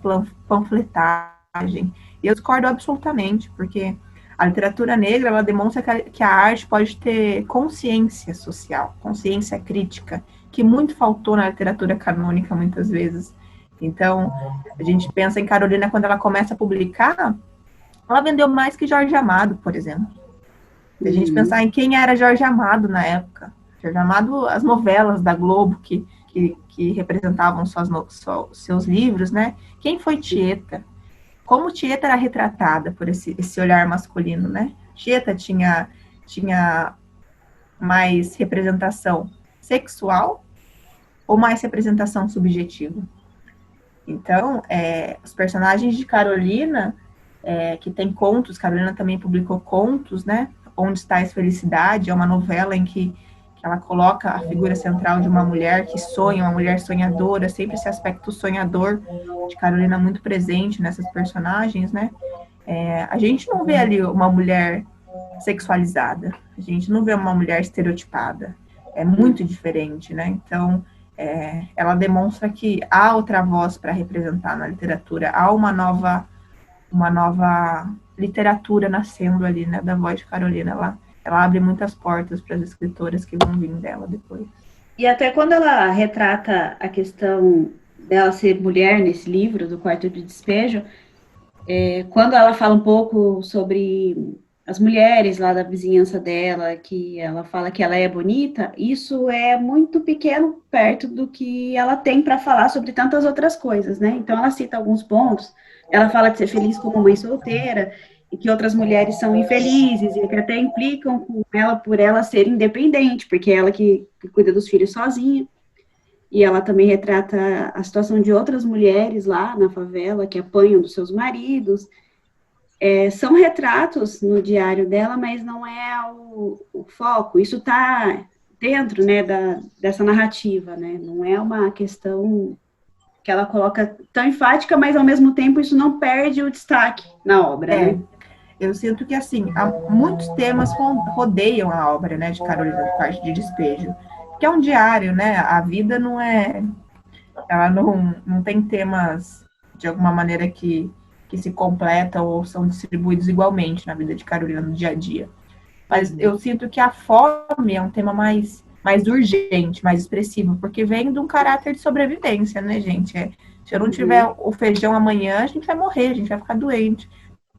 Speaker 3: panfletagem. E eu discordo absolutamente, porque a literatura negra, ela demonstra que a arte pode ter consciência social, consciência crítica, que muito faltou na literatura canônica, muitas vezes. Então, a gente pensa em Carolina, quando ela começa a publicar, ela vendeu mais que Jorge Amado, por exemplo. Se a gente pensar em quem era Jorge Amado na época. Jorge Amado, as novelas da Globo que representavam seus livros, né? Quem foi Tieta? Como Tieta era retratada por esse olhar masculino, né? Tieta tinha mais representação sexual ou mais representação subjetiva? Então, os personagens de Carolina, que tem contos, Carolina também publicou contos, né? Onde Está a Felicidade, é uma novela em que ela coloca a figura central de uma mulher que sonha, uma mulher sonhadora, sempre esse aspecto sonhador de Carolina muito presente nessas personagens, né? A gente não vê ali uma mulher sexualizada, a gente não vê uma mulher estereotipada, é muito diferente, né? Então, ela demonstra que há outra voz para representar na literatura, há uma nova literatura nascendo ali, né, da voz de Carolina. Ela abre muitas portas para as escritoras que vão vir dela depois.
Speaker 1: E até quando ela retrata a questão dela ser mulher nesse livro, do Quarto de Despejo, quando ela fala um pouco sobre as mulheres lá da vizinhança dela, que ela fala que ela é bonita, isso é muito pequeno perto do que ela tem para falar sobre tantas outras coisas, né? Então ela cita alguns pontos, ela fala de ser feliz como mãe solteira, e que outras mulheres são infelizes, e que até implicam com ela por ela ser independente, porque é ela que cuida dos filhos sozinha. E ela também retrata a situação de outras mulheres lá na favela que apanham dos seus maridos. São retratos no diário dela, mas não é o foco. Isso está dentro, né, dessa narrativa, né? Não é uma questão que ela coloca tão enfática, mas ao mesmo tempo isso não perde o destaque na obra,
Speaker 3: É,
Speaker 1: né?
Speaker 3: eu sinto que, assim, muitos temas rodeiam a obra, né, de Carolina do Quarto de Despejo, que é um diário, né, a vida não é, ela não tem temas, de alguma maneira, que se completam ou são distribuídos igualmente na vida de Carolina no dia a dia. Mas eu sinto que a fome é um tema mais urgente, mais expressivo, porque vem de um caráter de sobrevivência, né, gente? Se eu não tiver o feijão amanhã, a gente vai morrer, a gente vai ficar doente.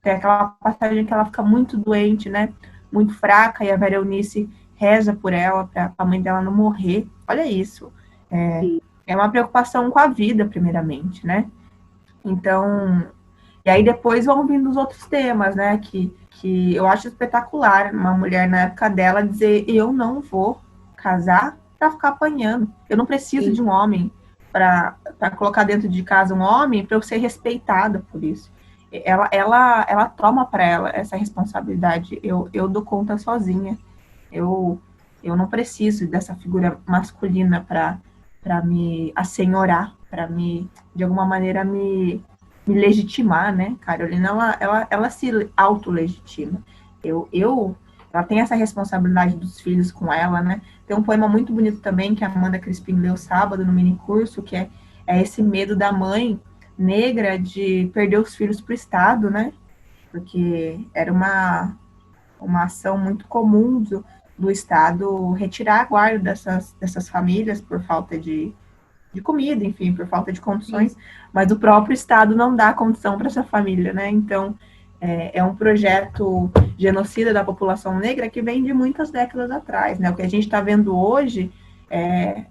Speaker 3: Tem aquela passagem que ela fica muito doente, né? Muito fraca, e a Vera Eunice reza por ela, para a mãe dela não morrer. Olha isso. É uma preocupação com a vida, primeiramente, né? Então, e aí depois vão vindo os outros temas, né? Que eu acho espetacular uma mulher na época dela dizer: eu não vou casar para ficar apanhando. Eu não preciso
Speaker 1: Sim.
Speaker 3: de um homem para colocar dentro de casa um homem para eu ser respeitada por isso. Ela toma para ela essa responsabilidade. Eu dou conta sozinha. Eu, eu não preciso dessa figura masculina para me assenhorar, para me, de alguma maneira, me legitimar, né? Carolina, ela se autolegitima. Ela tem essa responsabilidade dos filhos com ela, né? Tem um poema muito bonito também que a Amanda Crispim leu sábado no mini curso, que é esse medo da mãe negra de perder os filhos para o Estado, né? Porque era uma ação muito comum do Estado retirar a guarda dessas famílias por falta de comida, enfim, por falta de condições, mas o próprio Estado não dá condição para essa família, né? Então, é um projeto genocida da população negra que vem de muitas décadas atrás, né? O que a gente está vendo hoje é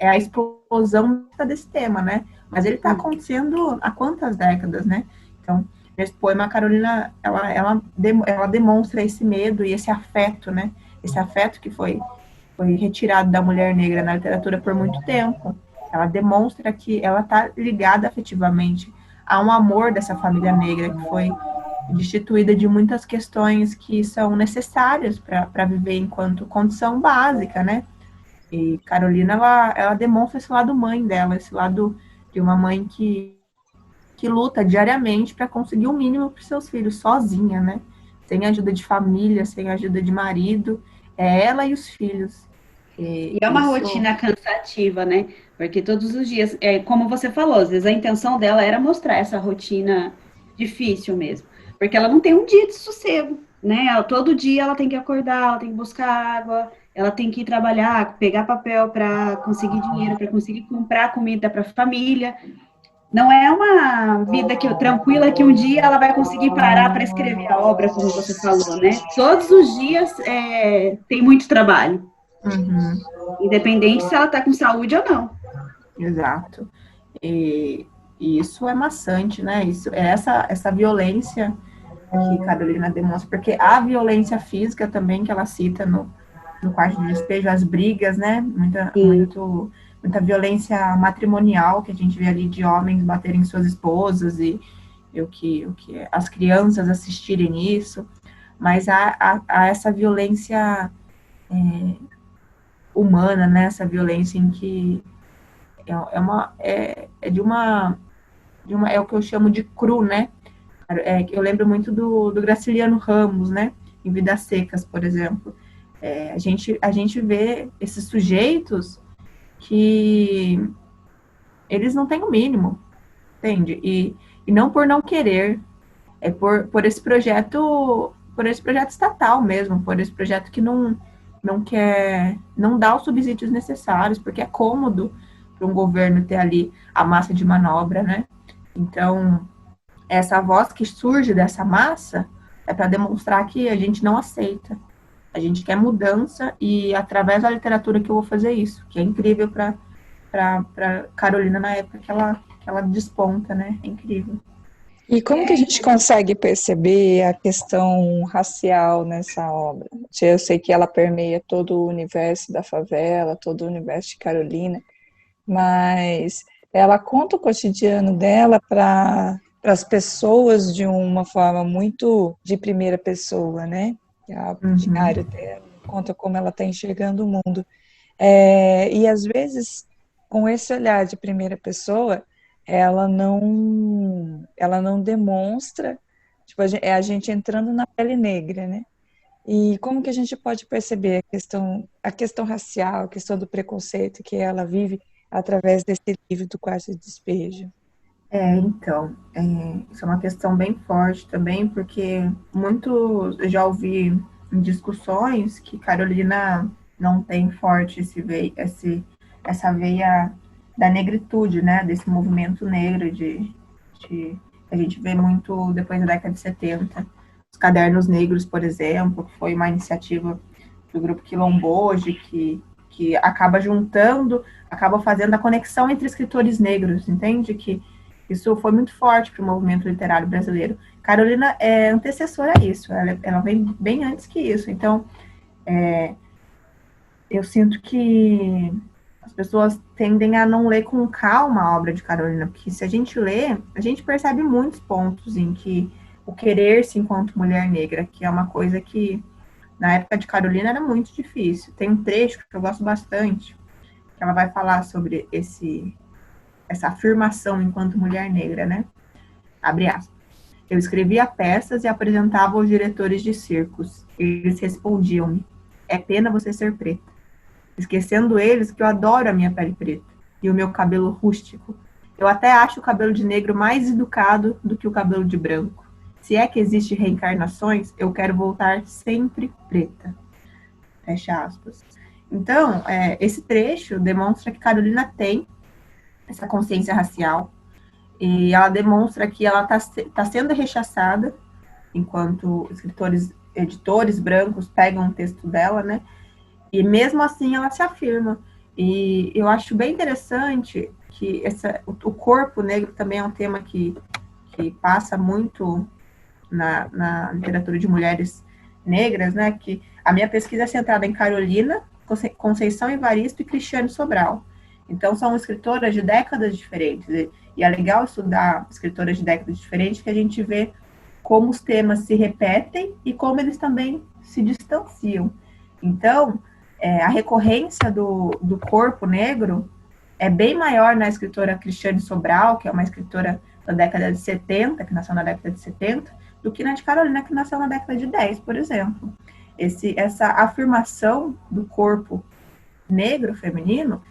Speaker 3: a explosão desse tema, né? Mas ele está acontecendo há quantas décadas, né? Então, nesse poema, a Carolina, ela demonstra esse medo e esse afeto, né? Esse afeto que foi retirado da mulher negra na literatura por muito tempo. Ela demonstra que ela está ligada afetivamente a um amor dessa família negra que foi destituída de muitas questões que são necessárias para viver enquanto condição básica, né? E Carolina, ela demonstra esse lado mãe dela, esse lado de uma mãe que luta diariamente para conseguir o mínimo para seus filhos, sozinha, né? Sem ajuda de família, sem ajuda de marido, é ela e os filhos.
Speaker 1: E é uma rotina cansativa, né? Porque todos os dias, como você falou, às vezes a intenção dela era mostrar essa rotina difícil mesmo. Porque ela não tem um dia de sossego, né? Todo dia ela tem que acordar, ela tem que buscar água, ela tem que ir trabalhar, pegar papel para conseguir dinheiro, para conseguir comprar comida para a família. Não é uma vida tranquila que um dia ela vai conseguir parar para escrever a obra, como você falou, né? Todos os dias tem muito trabalho.
Speaker 3: Uhum.
Speaker 1: Independente se ela está com saúde ou não.
Speaker 3: Exato. E isso é maçante, né? Isso é essa violência que Carolina demonstra, porque a violência física também que ela cita no Quarto de Despejo, as brigas, né? Muita violência matrimonial que a gente vê ali de homens baterem suas esposas e o que as crianças assistirem isso, mas há essa violência humana, né? Essa violência em que é o que eu chamo de cru, né? Eu lembro muito do Graciliano Ramos, né? Em Vidas Secas, por exemplo. A gente vê esses sujeitos que eles não têm o mínimo, entende? E não por não querer, é por esse projeto estatal mesmo, por esse projeto que não quer, não dá os subsídios necessários, porque é cômodo para um governo ter ali a massa de manobra, né? Então, essa voz que surge dessa massa é para demonstrar que a gente não aceita. A gente quer mudança e através da literatura que eu vou fazer isso, que é incrível para Carolina na época que ela desponta, né? É incrível.
Speaker 2: E como que a gente consegue perceber a questão racial nessa obra? Eu sei que ela permeia todo o universo da favela, todo o universo de Carolina, mas ela conta o cotidiano dela para as pessoas de uma forma muito de primeira pessoa, né? O diário dela conta como ela está enxergando o mundo. E às vezes, com esse olhar de primeira pessoa, ela não demonstra, tipo, é a gente entrando na pele negra, né? E como que a gente pode perceber a questão racial, a questão do preconceito que ela vive através desse livro do Quarto de Despejo?
Speaker 3: Então, isso é uma questão bem forte também, porque eu já ouvi em discussões que Carolina não tem forte essa veia da negritude, né, desse movimento negro que a gente vê muito depois da década de 70. Os Cadernos Negros, por exemplo, que foi uma iniciativa do grupo Quilomboje, que acaba juntando, acaba fazendo a conexão entre escritores negros, entende? Que isso foi muito forte para o movimento literário brasileiro. Carolina é antecessora a isso, ela vem bem antes que isso. Então, eu sinto que as pessoas tendem a não ler com calma a obra de Carolina, porque se a gente lê, a gente percebe muitos pontos em que o querer-se enquanto mulher negra, que é uma coisa que na época de Carolina era muito difícil. Tem um trecho que eu gosto bastante, que ela vai falar sobre essa afirmação enquanto mulher negra, né? Abre aspas. Eu escrevia peças e apresentava aos diretores de circos. Eles respondiam-me: é pena você ser preta. Esquecendo eles que eu adoro a minha pele preta e o meu cabelo rústico. Eu até acho o cabelo de negro mais educado do que o cabelo de branco. Se é que existe reencarnações, eu quero voltar sempre preta. Fecha aspas. Então, esse trecho demonstra que Carolina tem essa consciência racial e ela demonstra que ela tá sendo rechaçada enquanto editores brancos pegam o texto dela, né? E mesmo assim ela se afirma. E eu acho bem interessante que o corpo negro também é um tema que passa muito na literatura de mulheres negras, né? Que a minha pesquisa é centrada em Carolina, Conceição Evaristo e Cristiane Sobral. Então, são escritoras de décadas diferentes. E é legal estudar escritoras de décadas diferentes, que a gente vê como os temas se repetem e como eles também se distanciam. Então, a recorrência do corpo negro é bem maior na escritora Cristiane Sobral, que é uma escritora da década de 70, que nasceu na década de 70, do que na de Carolina, que nasceu na década de 10, por exemplo. Essa afirmação do corpo negro, feminino,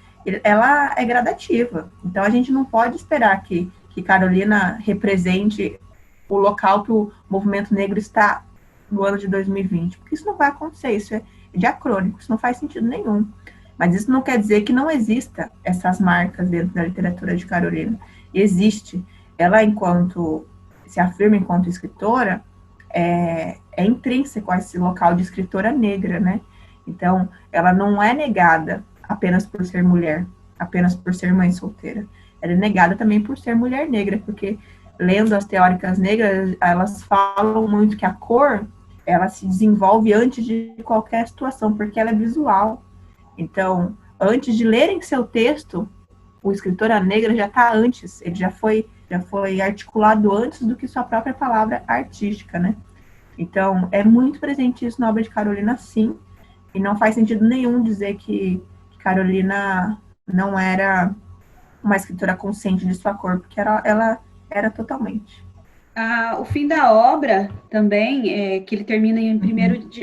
Speaker 3: ela é gradativa. Então, a gente não pode esperar que Carolina represente o local que o movimento negro está no ano de 2020, porque isso não vai acontecer, isso é diacrônico, isso não faz sentido nenhum. Mas isso não quer dizer que não exista essas marcas dentro da literatura de Carolina. Existe. Ela, se afirma enquanto escritora, é intrínseco a esse local de escritora negra, né? Então, ela não é negada apenas por ser mulher, apenas por ser mãe solteira. Ela é negada também por ser mulher negra, porque lendo as teóricas negras, elas falam muito que a cor, ela se desenvolve antes de qualquer situação, porque ela é visual. Então, antes de lerem seu texto, o escritor negra já está antes, ele já foi articulado antes do que sua própria palavra artística, né? Então, é muito presente isso na obra de Carolina, sim, e não faz sentido nenhum dizer que Carolina não era uma escritora consciente de sua cor, porque ela era totalmente.
Speaker 1: O fim da obra também, que ele termina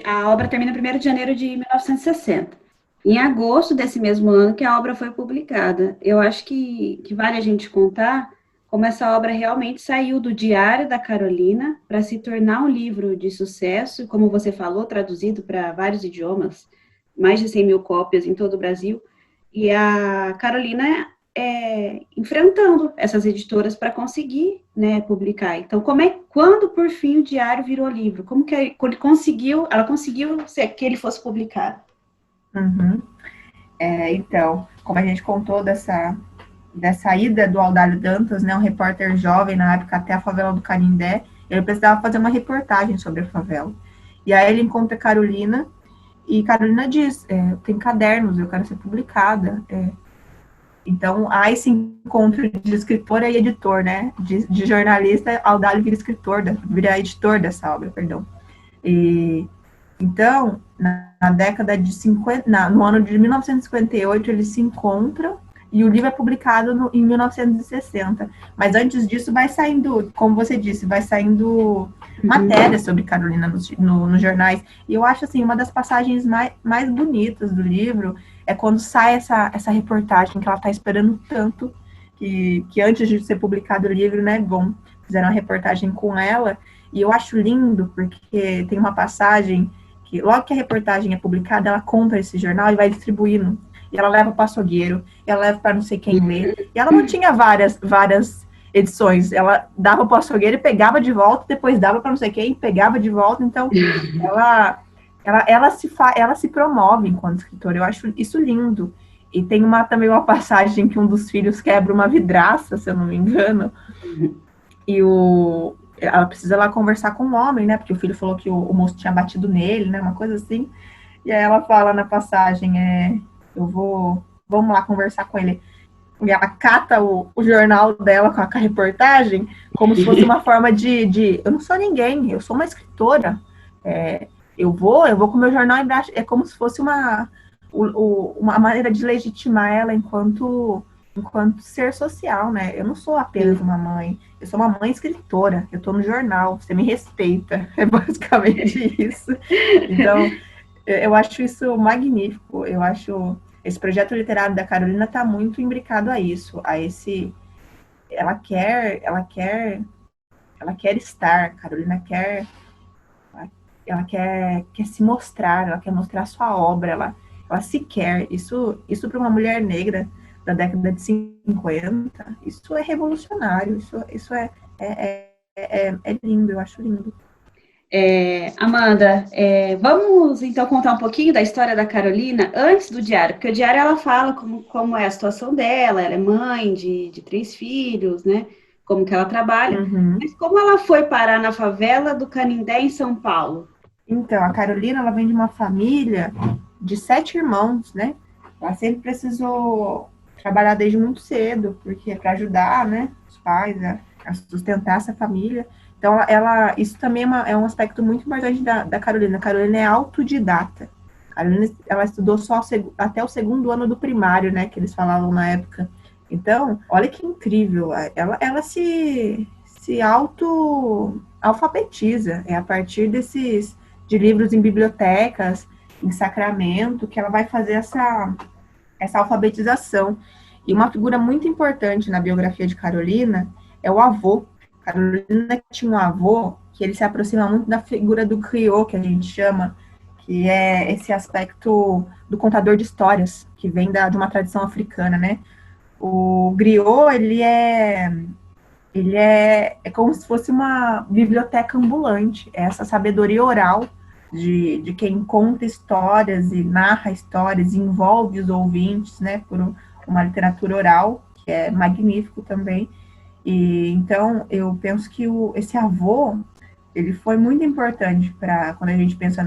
Speaker 1: a obra termina em 1º de janeiro de 1960. Em agosto desse mesmo ano que a obra foi publicada. Eu acho que vale a gente contar como essa obra realmente saiu do Diário da Carolina para se tornar um livro de sucesso, como você falou, traduzido para vários idiomas, mais de 100 mil cópias em todo o Brasil. E a Carolina enfrentando essas editoras para conseguir, né, publicar. Então, quando por fim o diário virou livro? Como que ela conseguiu que ele fosse publicado?
Speaker 3: Uhum. Então, como a gente contou dessa ida do Audálio Dantas, né, um repórter jovem na época até a favela do Canindé, ele precisava fazer uma reportagem sobre a favela. E aí ele encontra Carolina, e Carolina diz, eu tenho cadernos, eu quero ser publicada. Então, há esse encontro de escritora e editor, né? De jornalista, Audálio vira vira editor dessa obra, perdão. Então, na década de 50, no ano de 1958, eles se encontram e o livro é publicado em 1960. Mas antes disso vai saindo, como você disse, vai saindo matéria sobre Carolina nos jornais. E eu acho, assim, uma das passagens mais bonitas do livro é quando sai essa reportagem que ela está esperando tanto, que antes de ser publicado o livro, né, fizeram uma reportagem com ela. E eu acho lindo, porque tem uma passagem que logo que a reportagem é publicada, ela compra esse jornal e vai distribuindo. E ela leva para o açougueiro, e ela leva para não sei quem ler. E ela não tinha várias edições. Ela dava para o açougueiro e pegava de volta, depois dava para não sei quem, pegava de volta. Então, ela se promove enquanto escritora. Eu acho isso lindo. E tem também uma passagem que um dos filhos quebra uma vidraça, se eu não me engano. E ela precisa lá conversar com o homem, né? Porque o filho falou que o moço tinha batido nele, né? Uma coisa assim. E aí ela fala na passagem, vamos lá conversar com ele. E ela cata o jornal dela com a reportagem como se fosse uma forma de eu não sou ninguém, eu sou uma escritora. Eu vou com o meu jornal embaixo. É como se fosse uma maneira de legitimar ela enquanto ser social, né? Eu não sou apenas uma mãe, eu sou uma mãe escritora, eu tô no jornal, você me respeita, é basicamente isso. Então, eu acho isso magnífico, eu acho esse projeto literário da Carolina está muito imbricado a isso, ela quer estar, Carolina ela quer se mostrar, ela quer mostrar sua obra, ela se quer, isso para uma mulher negra da década de 50, isso é revolucionário, isso é lindo, eu acho lindo.
Speaker 1: Amanda, vamos então contar um pouquinho da história da Carolina antes do diário, porque o diário ela fala como é a situação dela, ela é mãe de 3 filhos, né? Como que ela trabalha, mas como ela foi parar na favela do Canindé, em São Paulo?
Speaker 3: Então, a Carolina, ela vem de uma família de 7 irmãos, né? Ela sempre precisou trabalhar desde muito cedo, porque para ajudar, né, os pais a sustentar essa família. Então, isso também é um aspecto muito importante da Carolina. A Carolina é autodidata. A Carolina, ela estudou só até o 2º ano do primário, né, que eles falavam na época. Então, olha que incrível. Ela se auto-alfabetiza. É a partir de livros em bibliotecas, em Sacramento, que ela vai fazer essa alfabetização. E uma figura muito importante na biografia de Carolina é o avô. Carolina tinha um avô que ele se aproxima muito da figura do griot, que a gente chama, que é esse aspecto do contador de histórias, que vem de uma tradição africana, né? O griot, ele é como se fosse uma biblioteca ambulante, é essa sabedoria oral de quem conta histórias e narra histórias, e envolve os ouvintes, né, por uma literatura oral, que é magnífico também. E então eu penso que esse avô, ele foi muito importante para quando a gente pensa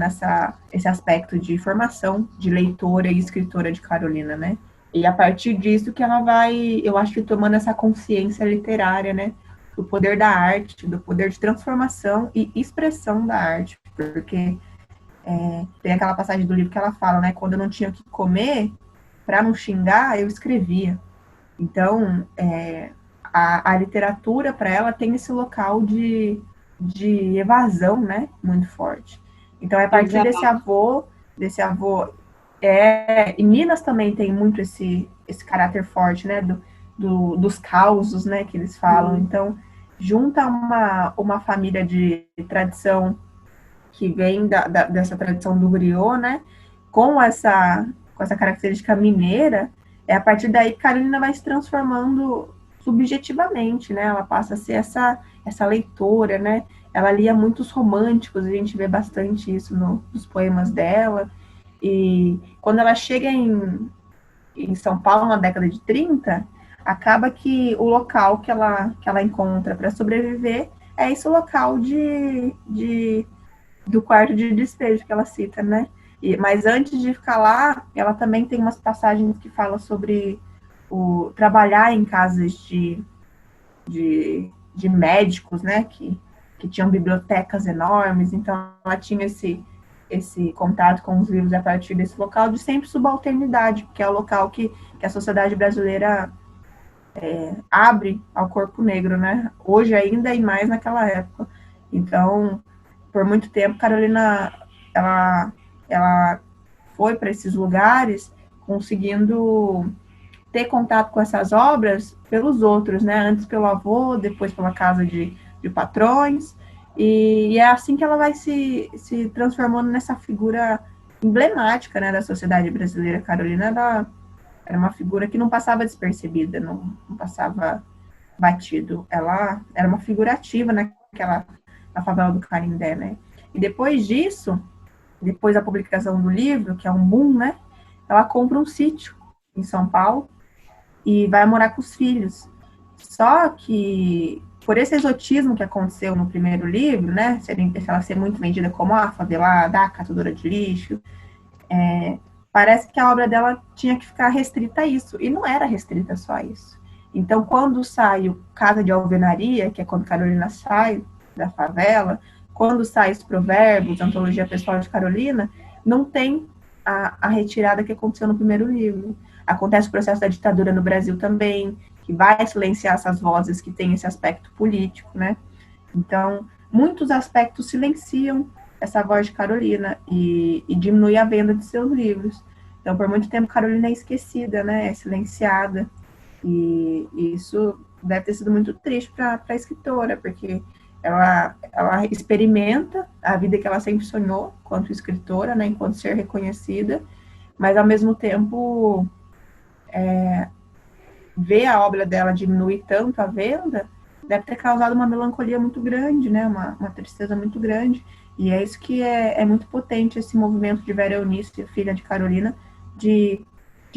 Speaker 3: esse aspecto de formação de leitora e escritora de Carolina, né? E a partir disso que ela vai, eu acho que tomando essa consciência literária, né, do poder da arte, do poder de transformação e expressão da arte, porque tem aquela passagem do livro que ela fala, né, quando eu não tinha o que comer, para não xingar, eu escrevia. Então, a literatura, para ela, tem esse local de evasão, né, muito forte. Então, é a partir desse avô, em Minas também tem muito esse caráter forte, né, dos causos, né, que eles falam. Então, junta uma família de tradição que vem dessa tradição do griot, né, com essa característica mineira, É a partir daí que Carolina vai se transformando subjetivamente, né? Ela passa a ser essa leitora, né? Ela lia muitos românticos, a gente vê bastante isso nos poemas dela. E quando ela chega em São Paulo, na década de 30, acaba que o local que ela encontra para sobreviver é esse local do quarto de despejo que ela cita, né? Mas antes de ficar lá, ela também tem umas passagens que fala sobre trabalhar em casas de médicos, né? Que tinham bibliotecas enormes, então ela tinha esse contato com os livros a partir desse local de sempre subalternidade, que é o local que a sociedade brasileira abre ao corpo negro, né? Hoje ainda e mais naquela época. Então, por muito tempo, Carolina, ela foi para esses lugares conseguindo ter contato com essas obras pelos outros, né? Antes pelo avô, depois pela casa de patrões, e é assim que ela vai se transformando nessa figura emblemática, né, da sociedade brasileira. Carolina era uma figura que não passava despercebida, não passava batido. Ela era uma figura ativa na favela do Canindé, né? E depois disso, depois da publicação do livro, que é um boom, né? Ela compra um sítio em São Paulo e vai morar com os filhos. Só que, por esse exotismo que aconteceu no primeiro livro, né? Ela ser muito vendida como a favelada, a catadora de lixo, parece que a obra dela tinha que ficar restrita a isso. E não era restrita só a isso. Então, quando sai o Casa de Alvenaria, que é quando Carolina sai da favela, quando sai os Provérbios, a Antologia Pessoal de Carolina, não tem a retirada que aconteceu no primeiro livro. Acontece o processo da ditadura no Brasil também, que vai silenciar essas vozes que têm esse aspecto político, né? Então, muitos aspectos silenciam essa voz de Carolina e diminui a venda de seus livros. Então, por muito tempo, Carolina é esquecida, né? É silenciada. E isso deve ter sido muito triste para a escritora, porque ela experimenta a vida que ela sempre sonhou enquanto escritora, né? Enquanto ser reconhecida, mas, ao mesmo tempo, ver a obra dela diminuir tanto a venda deve ter causado uma melancolia muito grande, né? Uma tristeza muito grande. E é isso que é muito potente, esse movimento de Vera Eunice, filha de Carolina, de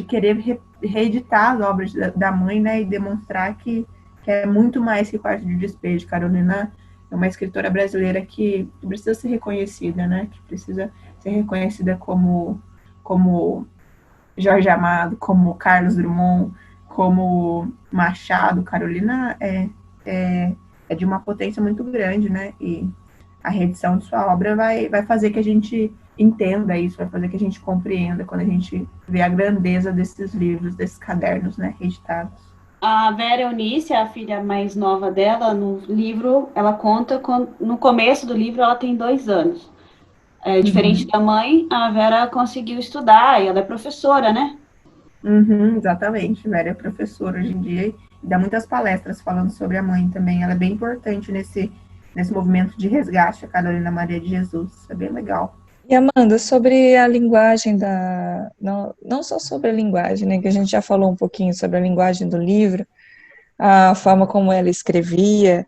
Speaker 3: querer reeditar as obras da mãe, né? E demonstrar que é muito mais que Quarto de Despejo. Carolina é uma escritora brasileira que precisa ser reconhecida, né? Que precisa ser reconhecida como Jorge Amado, como Carlos Drummond, como Machado. Carolina é de uma potência muito grande, né? E a reedição de sua obra vai fazer que a gente entenda isso, vai fazer que a gente compreenda quando a gente vê a grandeza desses livros, desses cadernos, né, reeditados.
Speaker 1: A Vera Eunice, a filha mais nova dela, no livro, ela conta, no começo do livro, ela tem 2 anos. Diferente da mãe, a Vera conseguiu estudar, e ela é professora, né?
Speaker 3: Exatamente, Vera é professora hoje em dia e dá muitas palestras falando sobre a mãe também. Ela é bem importante nesse movimento de resgate a Carolina Maria de Jesus. É bem legal.
Speaker 2: E Amanda, sobre a linguagem não só sobre a linguagem, né, que a gente já falou um pouquinho sobre a linguagem do livro, a forma como ela escrevia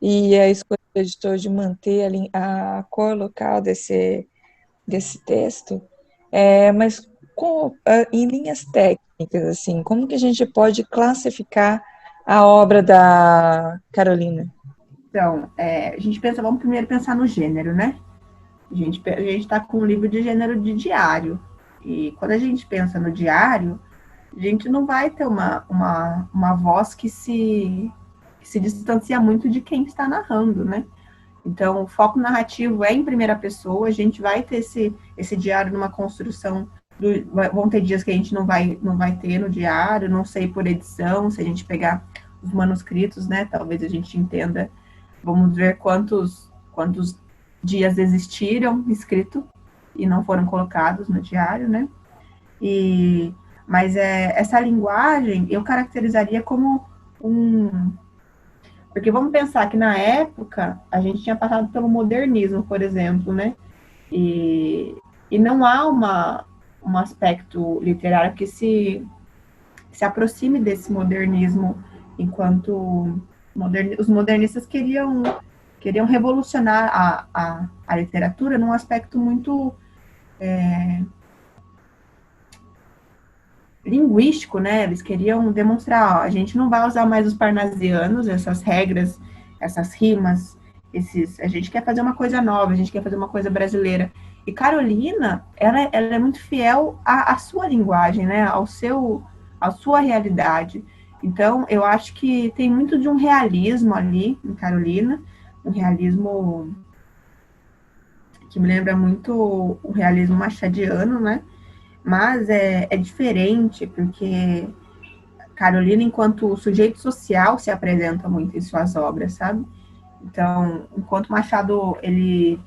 Speaker 2: e a escolha do editor de manter a cor local desse texto, mas em linhas técnicas, assim, como que a gente pode classificar a obra da Carolina?
Speaker 3: Então, a gente vamos primeiro pensar no gênero, né? A gente está com um livro de gênero de diário. E quando a gente pensa no diário, a gente não vai ter uma voz que se distancia muito de quem está narrando, né? Então, o foco narrativo é em primeira pessoa, a gente vai ter esse diário numa construção, vão ter dias que a gente não vai ter no diário, não sei por edição, se a gente pegar os manuscritos, né? Talvez a gente entenda, vamos ver quantos dias existiram escrito e não foram colocados no diário, né? Mas essa linguagem eu caracterizaria como porque vamos pensar que na época a gente tinha passado pelo modernismo, por exemplo, né? E não há um aspecto literário que se se aproxime desse modernismo, enquanto os modernistas queriam revolucionar a literatura num aspecto muito linguístico, né? Eles queriam demonstrar, ó, a gente não vai usar mais os parnasianos, essas regras, essas rimas, a gente quer fazer uma coisa nova, a gente quer fazer uma coisa brasileira. E Carolina, ela é muito fiel à sua linguagem, né? À sua realidade. Então, eu acho que tem muito de um realismo ali em Carolina, um realismo que me lembra muito o realismo machadiano, né? Mas é diferente, porque Carolina, enquanto sujeito social, se apresenta muito em suas obras, sabe? Então, enquanto Machado, ele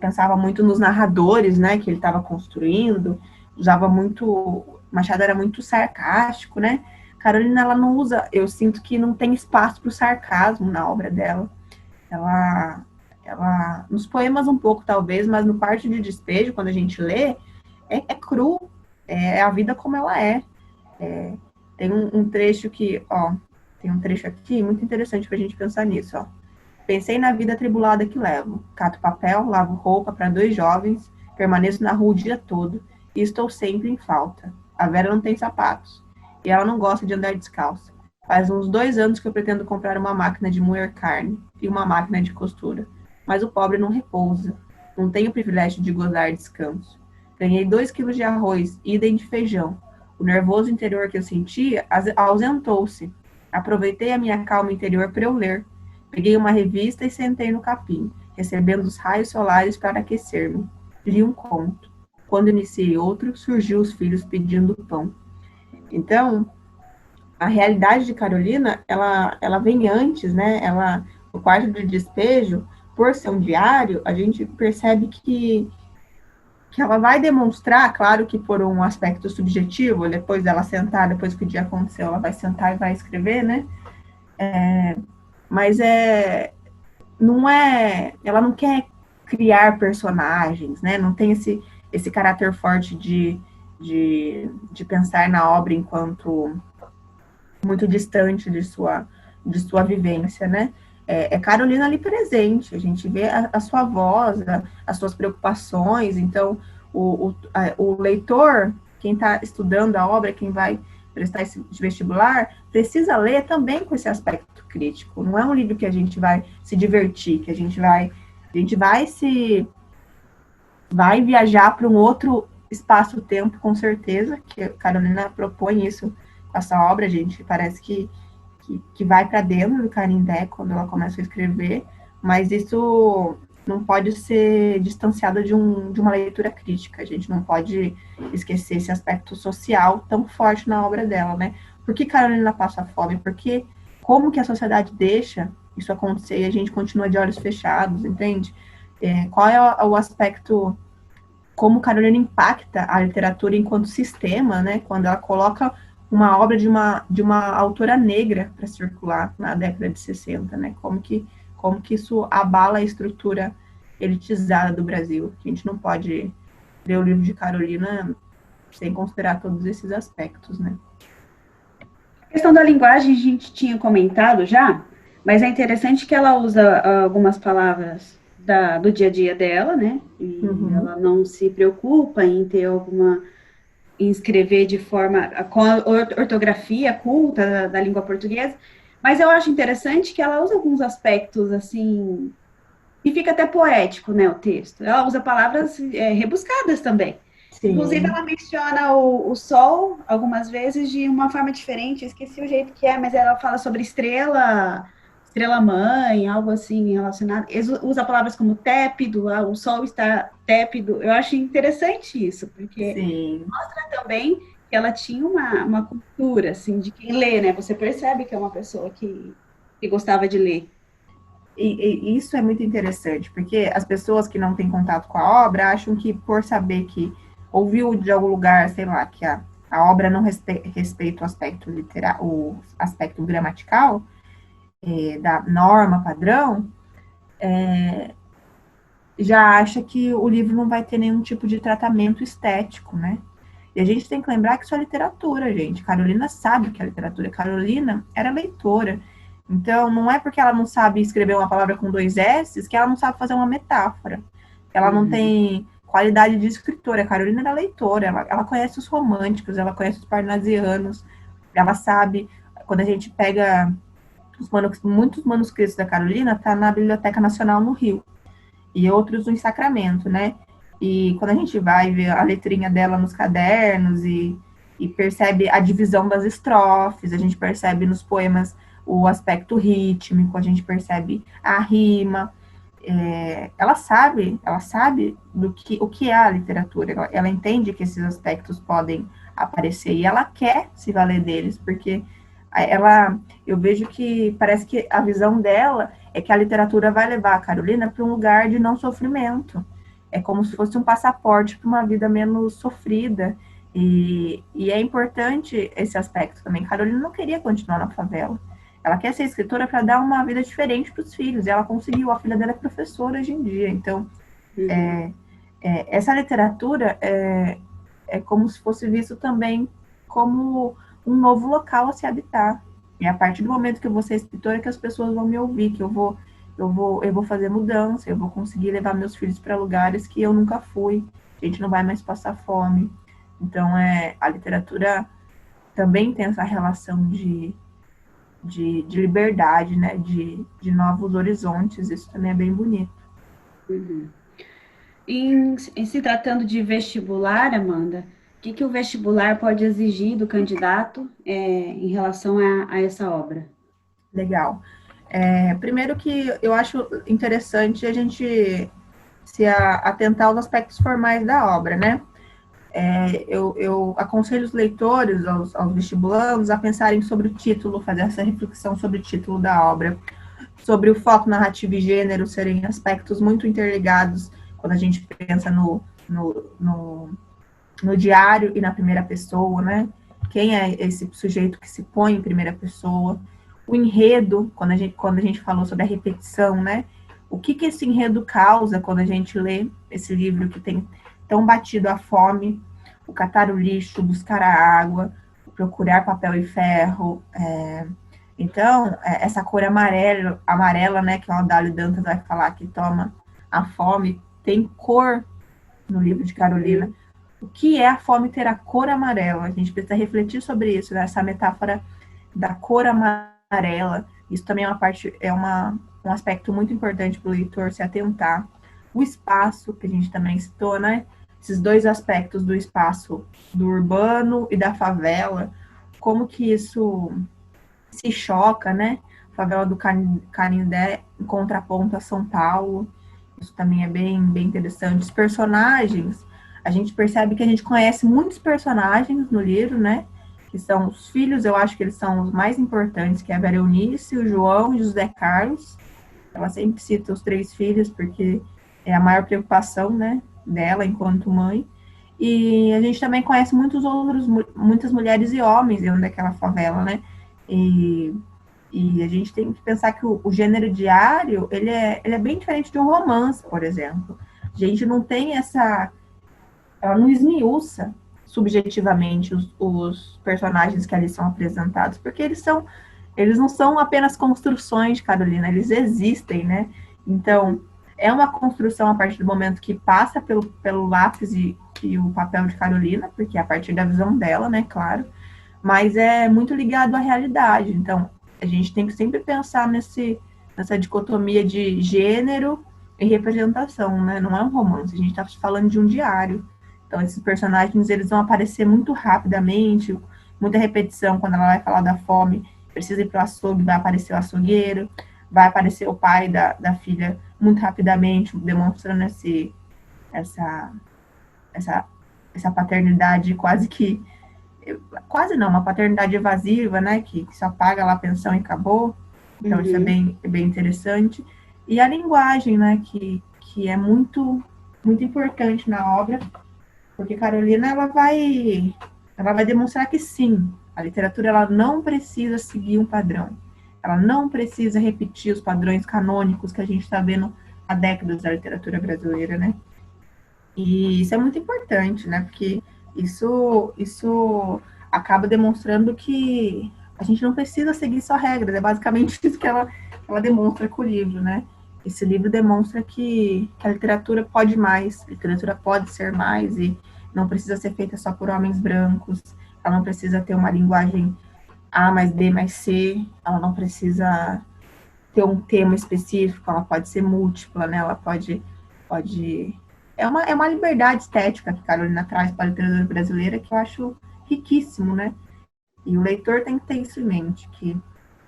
Speaker 3: pensava muito nos narradores, né, que ele estava construindo, usava muito, Machado era muito sarcástico, né? Carolina, ela não usa, eu sinto que não tem espaço para o sarcasmo na obra dela. Nos poemas um pouco, talvez, mas no Parte de Despejo, quando a gente lê, é cru, é a vida como ela é. Tem um trecho tem um trecho aqui muito interessante para a gente pensar nisso, ó. Pensei na vida atribulada que levo. Cato papel, lavo roupa para 2 jovens, permaneço na rua o dia todo e estou sempre em falta. A Vera não tem sapatos e ela não gosta de andar descalça. Faz uns 2 anos que eu pretendo comprar uma máquina de moer carne e uma máquina de costura, mas o pobre não repousa, não tem o privilégio de gozar descanso. Ganhei 2 quilos de arroz, idem de feijão. O nervoso interior que eu sentia ausentou-se. Aproveitei a minha calma interior para eu ler. Peguei uma revista e sentei no capim, recebendo os raios solares para aquecer-me. Li um conto. Quando iniciei outro, surgiu os filhos pedindo pão. Então, a realidade de Carolina, ela vem antes, né? O Quarto de Despejo, por ser um diário, a gente percebe que ela vai demonstrar, claro que por um aspecto subjetivo, depois dela sentar, depois que o dia aconteceu, ela vai sentar e vai escrever, né? Mas ela não quer criar personagens, né? Não tem esse caráter forte de pensar na obra enquanto muito distante de sua vivência, né? É Carolina ali presente, a gente vê a sua voz, as suas preocupações. Então, o leitor, quem está estudando a obra, quem vai prestar esse vestibular, precisa ler também com esse aspecto crítico. Não é um livro que a gente vai se divertir, que a gente vai viajar para um outro espaço-tempo, com certeza, que a Carolina propõe isso com essa obra. A gente parece que vai para dentro do Canindé quando ela começa a escrever, mas isso não pode ser distanciado de uma leitura crítica. A gente não pode esquecer esse aspecto social tão forte na obra dela, né? Por que Carolina passa fome? Porque como que a sociedade deixa isso acontecer e a gente continua de olhos fechados, entende? Qual é o aspecto, como Carolina impacta a literatura enquanto sistema, né? Quando ela coloca uma obra de uma autora negra para circular na década de 60, né? Como que isso abala a estrutura elitizada do Brasil. A gente não pode ler o livro de Carolina sem considerar todos esses aspectos, né?
Speaker 1: A questão da linguagem a gente tinha comentado já, mas é interessante que ela usa algumas palavras do dia a dia dela, né? E ela não se preocupa em em escrever de forma com a ortografia culta da língua portuguesa, mas eu acho interessante que ela usa alguns aspectos assim e fica até poético, né, o texto. Ela usa palavras rebuscadas também. Sim. Inclusive, ela menciona o sol algumas vezes de uma forma diferente. Eu esqueci o jeito que é, mas ela fala sobre estrela mãe, algo assim relacionado. Usa palavras como tépido, o sol está tépido. Eu acho interessante isso, porque Sim. mostra também que ela tinha uma cultura, assim, de quem lê, né? Você percebe que é uma pessoa que gostava de ler.
Speaker 3: E isso é muito interessante, porque as pessoas que não têm contato com a obra acham que, por saber que ouviu de algum lugar, sei lá, que a obra não respeita o aspecto literário, o aspecto gramatical, da norma padrão, já acha que o livro não vai ter nenhum tipo de tratamento estético, né? E a gente tem que lembrar que isso é literatura, gente. Carolina sabe o que é literatura. Carolina era leitora. Então, não é porque ela não sabe escrever uma palavra com 2 S's que ela não sabe fazer uma metáfora. Ela não tem qualidade de escritora. A Carolina era leitora. Ela conhece os românticos, ela conhece os parnasianos. Ela sabe, quando a gente pega muitos manuscritos da Carolina, tá na Biblioteca Nacional no Rio. E outros em Sacramento, né? E quando a gente vai ver a letrinha dela nos cadernos e percebe a divisão das estrofes, a gente percebe nos poemas o aspecto rítmico, a gente percebe a rima. Ela sabe o que é a literatura, ela entende que esses aspectos podem aparecer e ela quer se valer deles, porque eu vejo que parece que a visão dela é que a literatura vai levar a Carolina para um lugar de não sofrimento. É como se fosse um passaporte para uma vida menos sofrida. E é importante esse aspecto também. Carolina não queria continuar na favela. Ela quer ser escritora para dar uma vida diferente para os filhos. E ela conseguiu. A filha dela é professora hoje em dia. Então, essa literatura é como se fosse visto também como um novo local a se habitar. E a partir do momento que eu vou ser escritora, que as pessoas vão me ouvir, que eu vou fazer mudança, eu vou conseguir levar meus filhos para lugares que eu nunca fui, a gente não vai mais passar fome. Então, a literatura também tem essa relação de liberdade, né? De novos horizontes, isso também é bem bonito.
Speaker 1: Em se tratando de vestibular, Amanda, o que o vestibular pode exigir do candidato em relação a essa obra?
Speaker 3: Legal. Primeiro que eu acho interessante a gente se atentar aos aspectos formais da obra, né? Eu aconselho os leitores, aos vestibulandos, a pensarem sobre o título, fazer essa reflexão sobre o título da obra, sobre o foco narrativo e gênero serem aspectos muito interligados quando a gente pensa no diário e na primeira pessoa, né? Quem é esse sujeito que se põe em primeira pessoa? O enredo, quando a gente falou sobre a repetição, né? O que esse enredo causa quando a gente lê esse livro que tem tão batido a fome, o catar o lixo, buscar a água, procurar papel e ferro. Então, essa cor amarela, né, que o Audálio Dantas vai falar que toma a fome, tem cor no livro de Carolina. O que é a fome ter a cor amarela? A gente precisa refletir sobre isso, né? Essa metáfora da cor amarela. Isso também um aspecto muito importante para o leitor se atentar. O espaço, que a gente também citou, né? Esses 2 aspectos do espaço do urbano e da favela, como que isso se choca, né? Favela do Canindé em contraponto a São Paulo. Isso também é bem, bem interessante. Os personagens, a gente percebe que a gente conhece muitos personagens no livro, né? Que são os filhos, eu acho que eles são os mais importantes, que é a Vera Eunice, o João e o José Carlos. Ela sempre cita os 3 filhos, porque é a maior preocupação, né, dela enquanto mãe. E a gente também conhece muitas mulheres e homens dentro daquela favela, né? E a gente tem que pensar que o gênero diário, ele é bem diferente de um romance, por exemplo. A gente não tem ela não esmiuça subjetivamente os personagens que ali são apresentados, porque eles não são apenas construções de Carolina, eles existem, né? Então, é uma construção a partir do momento que passa pelo lápis e o papel de Carolina, porque é a partir da visão dela, né, claro, mas é muito ligado à realidade. Então, a gente tem que sempre pensar nessa dicotomia de gênero e representação, né? Não é um romance, a gente está falando de um diário. Então, esses personagens, eles vão aparecer muito rapidamente, muita repetição. Quando ela vai falar da fome, precisa ir para o açougue, vai aparecer o açougueiro, vai aparecer o pai da filha muito rapidamente, demonstrando essa paternidade quase não, uma paternidade evasiva, né, que só paga lá a pensão e acabou. Então, isso é bem interessante. E a linguagem, né, que é muito, muito importante na obra, porque Carolina, ela vai demonstrar que sim, a literatura ela não precisa seguir um padrão. Ela não precisa repetir os padrões canônicos que a gente está vendo há décadas da literatura brasileira, né? E isso é muito importante, né? Porque Isso acaba demonstrando que a gente não precisa seguir só regras, é basicamente isso que ela demonstra com o livro, né? Esse livro demonstra que a literatura pode mais, a literatura pode ser mais, e não precisa ser feita só por homens brancos, ela não precisa ter uma linguagem A mais B mais C, ela não precisa ter um tema específico, ela pode ser múltipla, né? Ela pode é uma liberdade estética que Carolina traz para a literatura brasileira que eu acho riquíssimo, né? E o leitor tem que ter isso em mente, que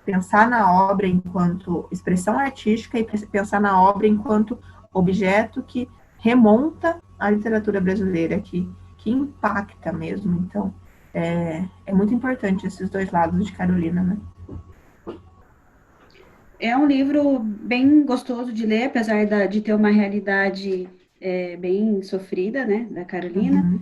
Speaker 3: pensar na obra enquanto expressão artística e pensar na obra enquanto objeto que remonta à literatura brasileira, que impacta mesmo. Então, é muito importante esses dois lados de Carolina, né?
Speaker 1: É um livro bem gostoso de ler, apesar de ter uma realidade bem sofrida, né, da Carolina.
Speaker 3: Uhum.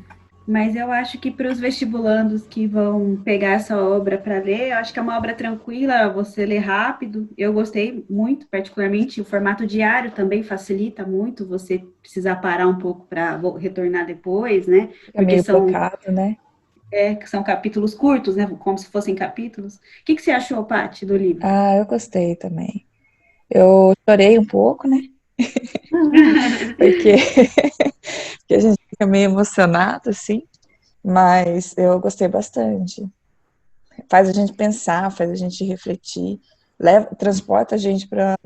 Speaker 1: Mas eu acho que para os vestibulandos que vão pegar essa obra para ler, eu acho que é uma obra tranquila, você lê rápido. Eu gostei muito, particularmente, o formato diário também facilita muito você precisar parar um pouco para retornar depois, né?
Speaker 2: É meio focado, né?
Speaker 1: Que são capítulos curtos, né? Como se fossem capítulos. O que você achou, Paty, do livro?
Speaker 2: Ah, eu gostei também. Eu chorei um pouco, né? Porque a gente fica meio emocionado, assim, mas eu gostei bastante. Faz a gente pensar, faz a gente refletir, transporta a gente para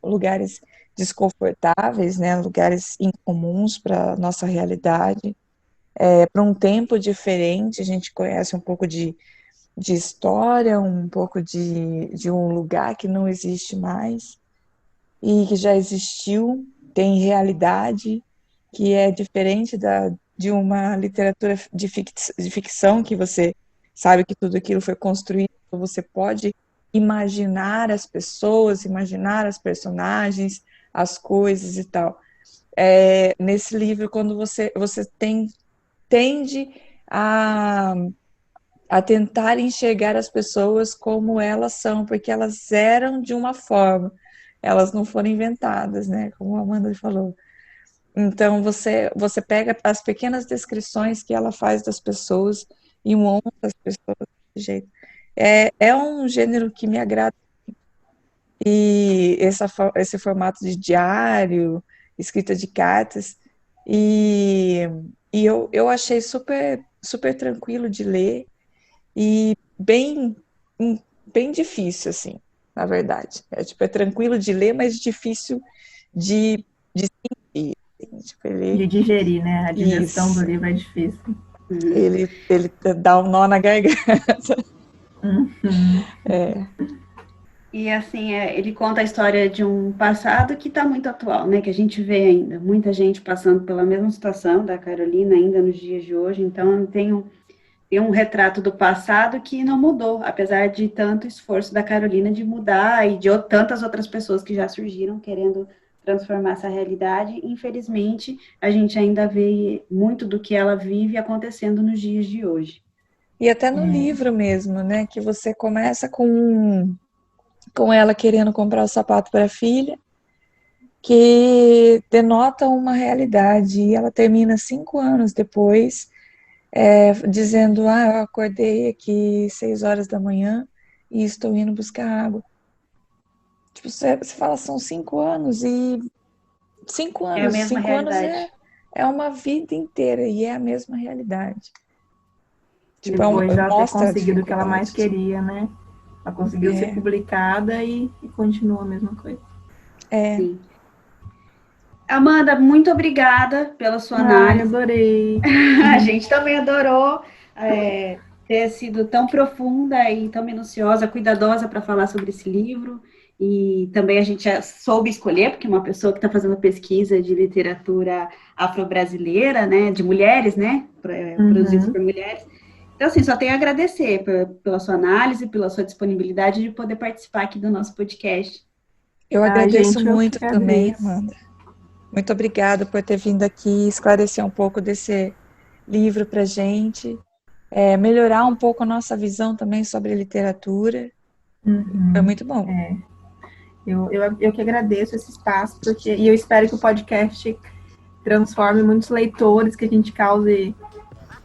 Speaker 2: lugares desconfortáveis, né? Lugares incomuns para nossa realidade, para um tempo diferente. A gente conhece um pouco de história, um pouco de um lugar que não existe mais e que já existiu, tem realidade que é diferente de uma literatura de ficção que você sabe que tudo aquilo foi construído, você pode imaginar as pessoas, imaginar as personagens, as coisas e tal. Nesse livro, quando você tende a, a tentar enxergar as pessoas como elas são, porque elas eram de uma forma, elas não foram inventadas, né? Como a Amanda falou. Então, você pega as pequenas descrições que ela faz das pessoas e monta as pessoas desse jeito. É um gênero que me agrada. E esse formato de diário, escrita de cartas, e, eu achei super, super tranquilo de ler e bem difícil, assim, na verdade. É tranquilo de ler, mas difícil de sentir. Tipo,
Speaker 3: De digerir, né? A digestão do
Speaker 2: isso,
Speaker 3: livro é difícil.
Speaker 2: ele dá um nó na garganta.
Speaker 3: Uhum.
Speaker 1: E assim, ele conta a história de um passado que está muito atual, né? Que a gente vê ainda muita gente passando pela mesma situação da Carolina ainda nos dias de hoje. Então, tem um retrato do passado que não mudou, apesar de tanto esforço da Carolina de mudar e de tantas outras pessoas que já surgiram querendo transformar essa realidade. Infelizmente, a gente ainda vê muito do que ela vive acontecendo nos dias de hoje.
Speaker 2: E até no livro mesmo, né? Que você começa com ela querendo comprar o sapato para a filha, que denota uma realidade. E ela termina 5 anos depois, dizendo: eu acordei aqui 6 horas da manhã e estou indo buscar água. Tipo, você fala, são 5 anos, e 5
Speaker 1: É a
Speaker 2: anos,
Speaker 1: mesma
Speaker 2: 5 anos
Speaker 1: realidade.
Speaker 2: é uma vida inteira e é a mesma realidade. Tipo,
Speaker 3: Depois dela ter
Speaker 2: mostra a
Speaker 3: conseguido o que ela mais
Speaker 2: dificuldade.
Speaker 3: queria, né? Ela conseguiu ser publicada e continua a mesma coisa.
Speaker 1: Sim. Amanda, muito obrigada pela sua
Speaker 3: Ai,
Speaker 1: análise.
Speaker 3: adorei.
Speaker 1: A gente também adorou ter sido tão profunda e tão minuciosa, cuidadosa para falar sobre esse livro. E também a gente já soube escolher, porque uma pessoa que está fazendo pesquisa de literatura afro-brasileira, né, de mulheres, né, produzidos por mulheres. Então, assim, só tenho a agradecer pela sua análise, pela sua disponibilidade de poder participar aqui do nosso podcast.
Speaker 2: Eu agradeço
Speaker 3: Gente, eu
Speaker 2: muito
Speaker 3: que
Speaker 2: também,
Speaker 3: agradeço.
Speaker 2: Amanda. Muito obrigada por ter vindo aqui esclarecer um pouco desse livro para gente, melhorar um pouco a nossa visão também sobre literatura. Foi muito bom.
Speaker 3: Eu que agradeço esse espaço, e eu espero que o podcast transforme muitos leitores, que a gente cause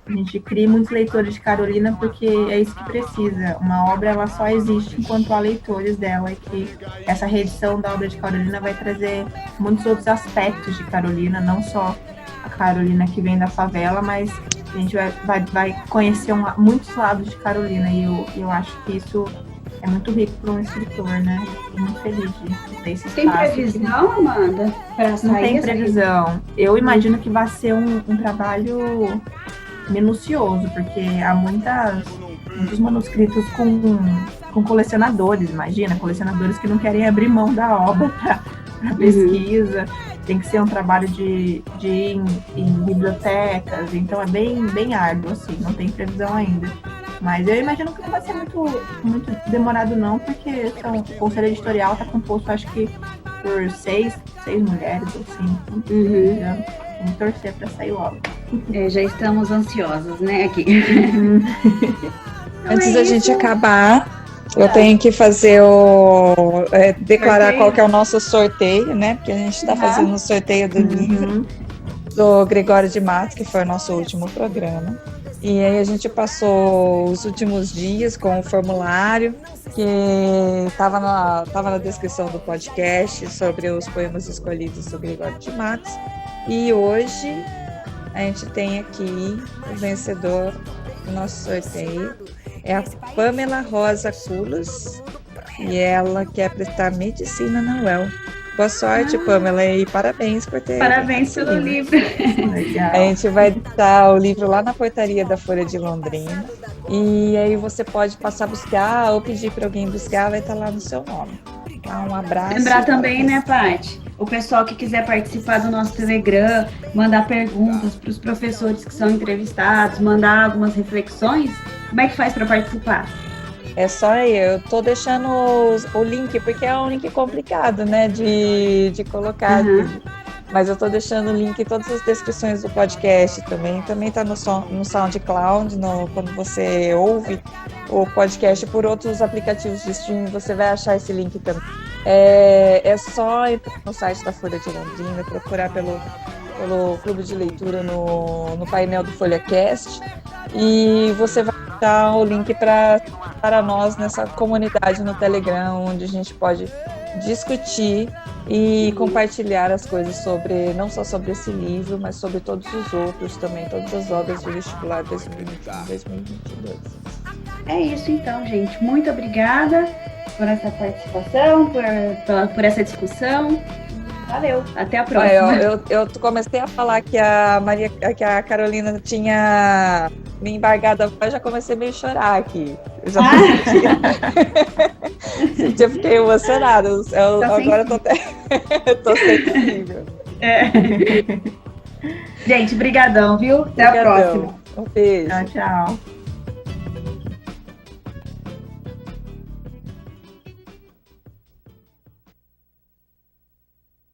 Speaker 3: A gente cria muitos leitores de Carolina porque é isso que precisa. Uma obra ela só existe enquanto há leitores dela, e que essa reedição da obra de Carolina vai trazer muitos outros aspectos de Carolina, não só a Carolina que vem da favela, mas a gente vai conhecer muitos lados de Carolina, e eu acho que isso é muito rico para um escritor, né? Fico muito feliz de ter esse espaço.
Speaker 1: Tem previsão, Amanda?
Speaker 3: Não tem previsão. Eu imagino que vai ser um trabalho minucioso, porque há muitos manuscritos com colecionadores, imagina, colecionadores que não querem abrir mão da obra para pesquisa. Tem que ser um trabalho de ir em bibliotecas, então é bem árduo, assim, não tem previsão ainda. Mas eu imagino que não vai ser muito demorado não, porque o conselho editorial está composto, acho que, por seis mulheres ou 5. Vamos torcer para sair logo.
Speaker 1: Já estamos ansiosas, né, aqui.
Speaker 2: Antes da gente acabar, eu tenho que fazer declarar sorteio. Qual que é o nosso sorteio, né? Porque a gente está fazendo o sorteio do livro do Gregório de Matos, que foi o nosso último programa. E aí a gente passou os últimos dias com o formulário que estava na descrição do podcast sobre os poemas escolhidos do Gregório de Matos. E hoje a gente tem aqui o vencedor do nosso sorteio. É a Pamela Rosa Culos, e ela quer prestar medicina na UEL. Boa sorte, Pamela, e parabéns por ter...
Speaker 1: Parabéns pelo livro.
Speaker 2: Legal. A gente vai dar o livro lá na portaria da Folha de Londrina, e aí você pode passar a buscar ou pedir para alguém buscar, vai estar lá no seu nome. Então, um abraço.
Speaker 1: Lembrar também, né, Paty? O pessoal que quiser participar do nosso Telegram, mandar perguntas para os professores que são entrevistados, mandar algumas reflexões, como é que faz para participar?
Speaker 2: É só aí, eu tô deixando o link, porque é um link complicado, né, de colocar. Mas eu tô deixando o link em todas as descrições do podcast também. Também tá no SoundCloud, quando você ouve o podcast por outros aplicativos de streaming, você vai achar esse link também. É só entrar no site da Folha de Londrina, procurar pelo Clube de Leitura no painel do FolhaCast, e você vai dar o link para nós nessa comunidade no Telegram, onde a gente pode discutir e compartilhar as coisas não só sobre esse livro, mas sobre todos os outros também, todas as obras do vestibular 2021-2022.
Speaker 1: É isso então, gente. Muito obrigada por essa participação, por essa discussão. Valeu, até a próxima.
Speaker 2: Eu comecei a falar que a Carolina tinha me embargado a voz, já comecei meio a chorar aqui. Eu já eu fiquei emocionada. Agora eu tô sensível.
Speaker 1: Gente, brigadão, viu? Até a próxima.
Speaker 2: Um beijo.
Speaker 3: Tchau.